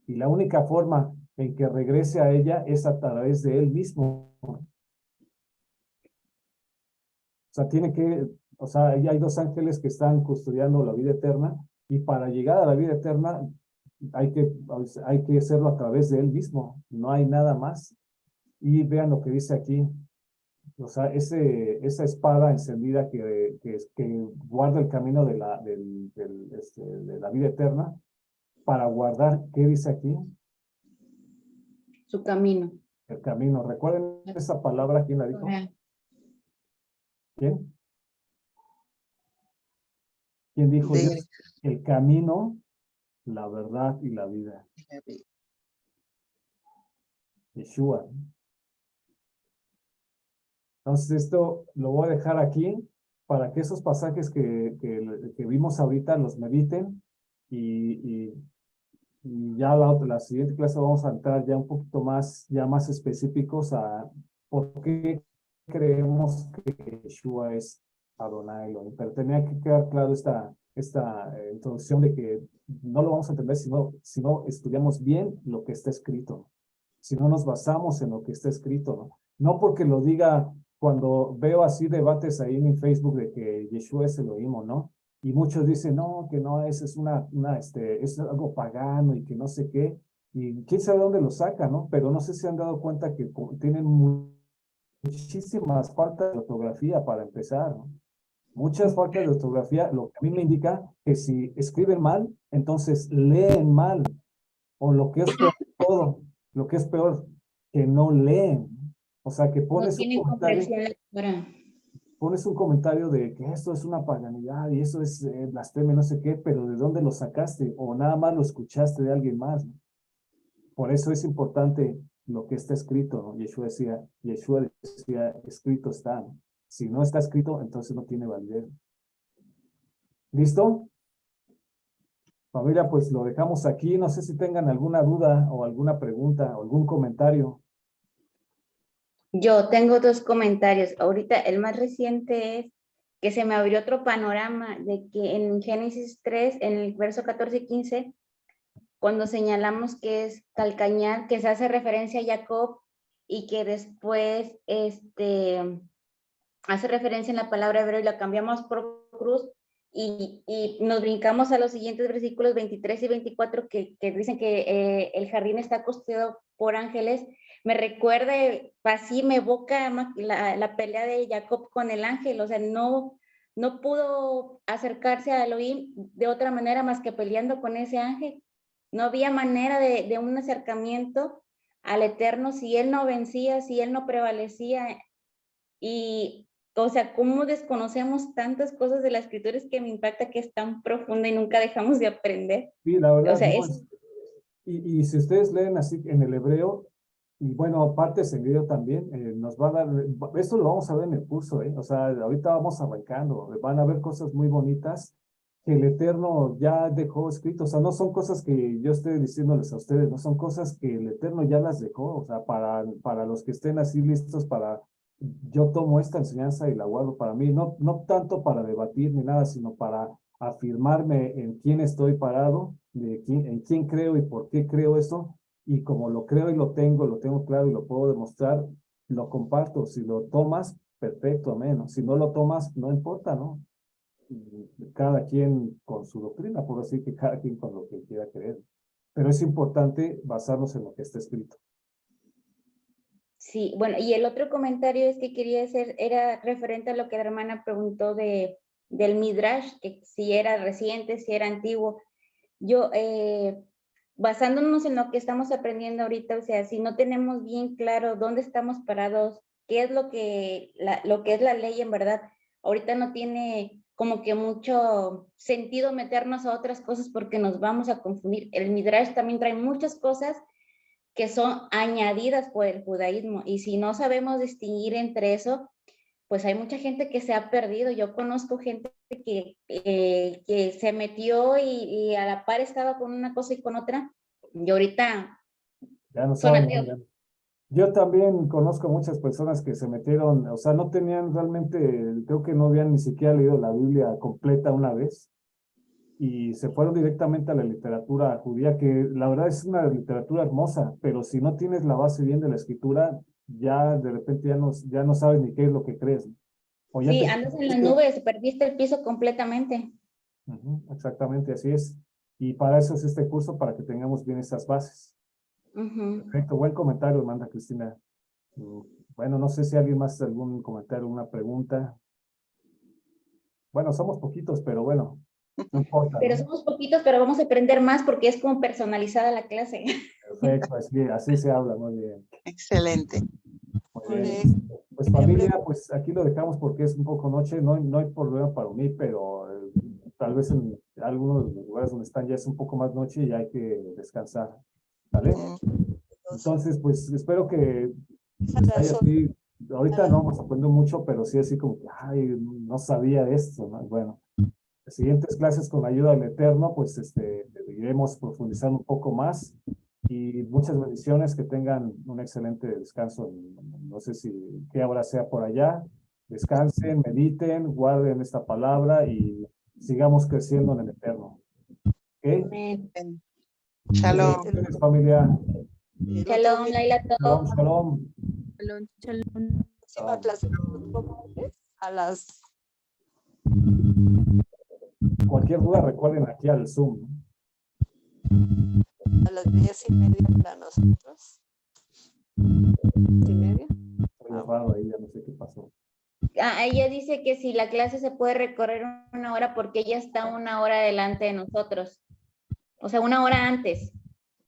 Y la única forma en que regrese a ella es a través de él mismo. O sea, o sea, ya hay dos ángeles que están custodiando la vida eterna y para llegar a la vida eterna hay que hacerlo a través de Él mismo, no hay nada más. Y vean lo que dice aquí, o sea, esa espada encendida que guarda el camino de de la vida eterna, para guardar, ¿qué dice aquí? Su camino. El camino. ¿Recuerden esa palabra? ¿Quién la dijo? ¿Quién? ¿Quién dijo? Yo, el camino, la verdad y la vida. Yeshua. Entonces esto lo voy a dejar aquí para que esos pasajes que vimos ahorita los mediten y ya la siguiente clase vamos a entrar ya un poquito más, ya más específicos a por qué creemos que Yeshua es Adonai Elohim. Pero tenía que quedar claro esta introducción de que no lo vamos a entender si no estudiamos bien lo que está escrito, si no nos basamos en lo que está escrito, ¿no? No porque lo diga cuando veo así debates ahí en mi Facebook de que Yeshua es Elohim, ¿no? Y muchos dicen, no, que no, es es algo pagano y que no sé qué. Y quién sabe dónde lo saca, ¿no? Pero no sé si han dado cuenta que tienen muchísimas faltas de ortografía para empezar, ¿no? Muchas faltas de ortografía, lo que a mí me indica que si escriben mal, entonces leen mal. O lo que es peor, todo, lo que es peor, que no leen. O sea, que No pones un tiene comentario, comprensión lectora. pones un comentario de que esto es una paganidad y eso es blasfemia, no sé qué, pero ¿de dónde lo sacaste? O nada más lo escuchaste de alguien más, ¿no? Por eso es importante lo que está escrito, ¿no? Yeshua decía, escrito está, ¿no? Si no está escrito, entonces no tiene validez. ¿Listo? Familia, pues lo dejamos aquí. No sé si tengan alguna duda o alguna pregunta o algún comentario. Yo tengo dos comentarios. Ahorita el más reciente es que se me abrió otro panorama de que en Génesis 3, en el verso 14 y 15, cuando señalamos que es calcañar, que se hace referencia a Jacob y que después hace referencia en la palabra hebreo y la cambiamos por cruz y nos brincamos a los siguientes versículos 23 y 24 que dicen que el jardín está custodiado por ángeles. Me recuerda, así me evoca la pelea de Jacob con el ángel, o sea, no pudo acercarse a Elohim de otra manera más que peleando con ese ángel. No había manera de un acercamiento al Eterno si él no vencía, si él no prevalecía. Y, o sea, cómo desconocemos tantas cosas de la escritura, es que me impacta que es tan profunda y nunca dejamos de aprender. Sí, la verdad, O sea, no, y si ustedes leen así en el hebreo, y bueno, aparte en griego también, nos va a dar, esto lo vamos a ver en el curso, o sea, ahorita vamos arrancando, van a ver cosas muy bonitas que el Eterno ya dejó escrito, o sea, no son cosas que yo esté diciéndoles a ustedes, no son cosas que el Eterno ya las dejó, o sea, para los que estén así listos yo tomo esta enseñanza y la guardo para mí, no tanto para debatir ni nada, sino para afirmarme en quién estoy parado, en quién creo y por qué creo eso, y como lo creo y lo tengo claro y lo puedo demostrar, lo comparto. Si lo tomas, perfecto, amén, ¿no? Si no lo tomas, no importa, ¿no? Cada quien con su doctrina, por decir que cada quien con lo que quiera creer. Pero es importante basarnos en lo que está escrito. sí, bueno, y el otro comentario es que quería hacer, era referente a lo que la hermana preguntó del Midrash, que si era reciente, si era antiguo. Yo, basándonos en lo que estamos aprendiendo ahorita, o sea, si no tenemos bien claro dónde estamos parados, qué es lo que es la ley en verdad, ahorita no tiene como que mucho sentido meternos a otras cosas porque nos vamos a confundir. El Midrash también trae muchas cosas que son añadidas por el judaísmo y si no sabemos distinguir entre eso, pues hay mucha gente que se ha perdido. Yo conozco gente que se metió y a la par estaba con una cosa y con otra, y ahorita Ya no son saben ateos. dónde. Yo también conozco muchas personas que se metieron, o sea, no tenían realmente, creo que no habían ni siquiera leído la Biblia completa una vez y se fueron directamente a la literatura judía, que la verdad es una literatura hermosa, pero si no tienes la base bien de la escritura, ya de repente ya no sabes ni qué es lo que crees, ¿no? O ya Sí, te andas en las confundiste. nubes, perdiste el piso completamente. Exactamente, así es. Y para eso es este curso, para que tengamos bien esas bases. Perfecto, buen comentario, manda Cristina. Bueno, no sé si alguien más algún comentario, una pregunta. Bueno, somos poquitos, pero bueno, no importa. Pero ¿no? somos poquitos, pero vamos a aprender más porque es como personalizada la clase. Perfecto, así se habla, muy bien. Excelente. Muy bien. Pues familia, pues aquí lo dejamos porque es un poco noche, no hay problema para mí, pero tal vez en algunos de los lugares donde están ya es un poco más noche y hay que descansar. ¿Vale? Entonces, pues espero que haya así, ahorita no hemos aprendido mucho, pero sí así como que, ay, no sabía esto, ¿no? Bueno, las siguientes clases con la ayuda del Eterno, pues iremos profundizando un poco más y muchas bendiciones, que tengan un excelente descanso. No sé si qué hora sea por allá. Descansen, mediten, guarden esta palabra y sigamos creciendo en el Eterno. ¿Ok? Amén. Shalom. Bendiciones, familia. Shalom, Laila, todo. Shalom, shalom. Próxima clase a las Cualquier duda, recuerden aquí al Zoom. a las 10:30 para nosotros. 10:30. Estoy raro ahí, ya no sé qué pasó. Ella dice que si la clase se puede recorrer 1 hora porque ella está 1 hora adelante de nosotros. O sea, 1 hora antes.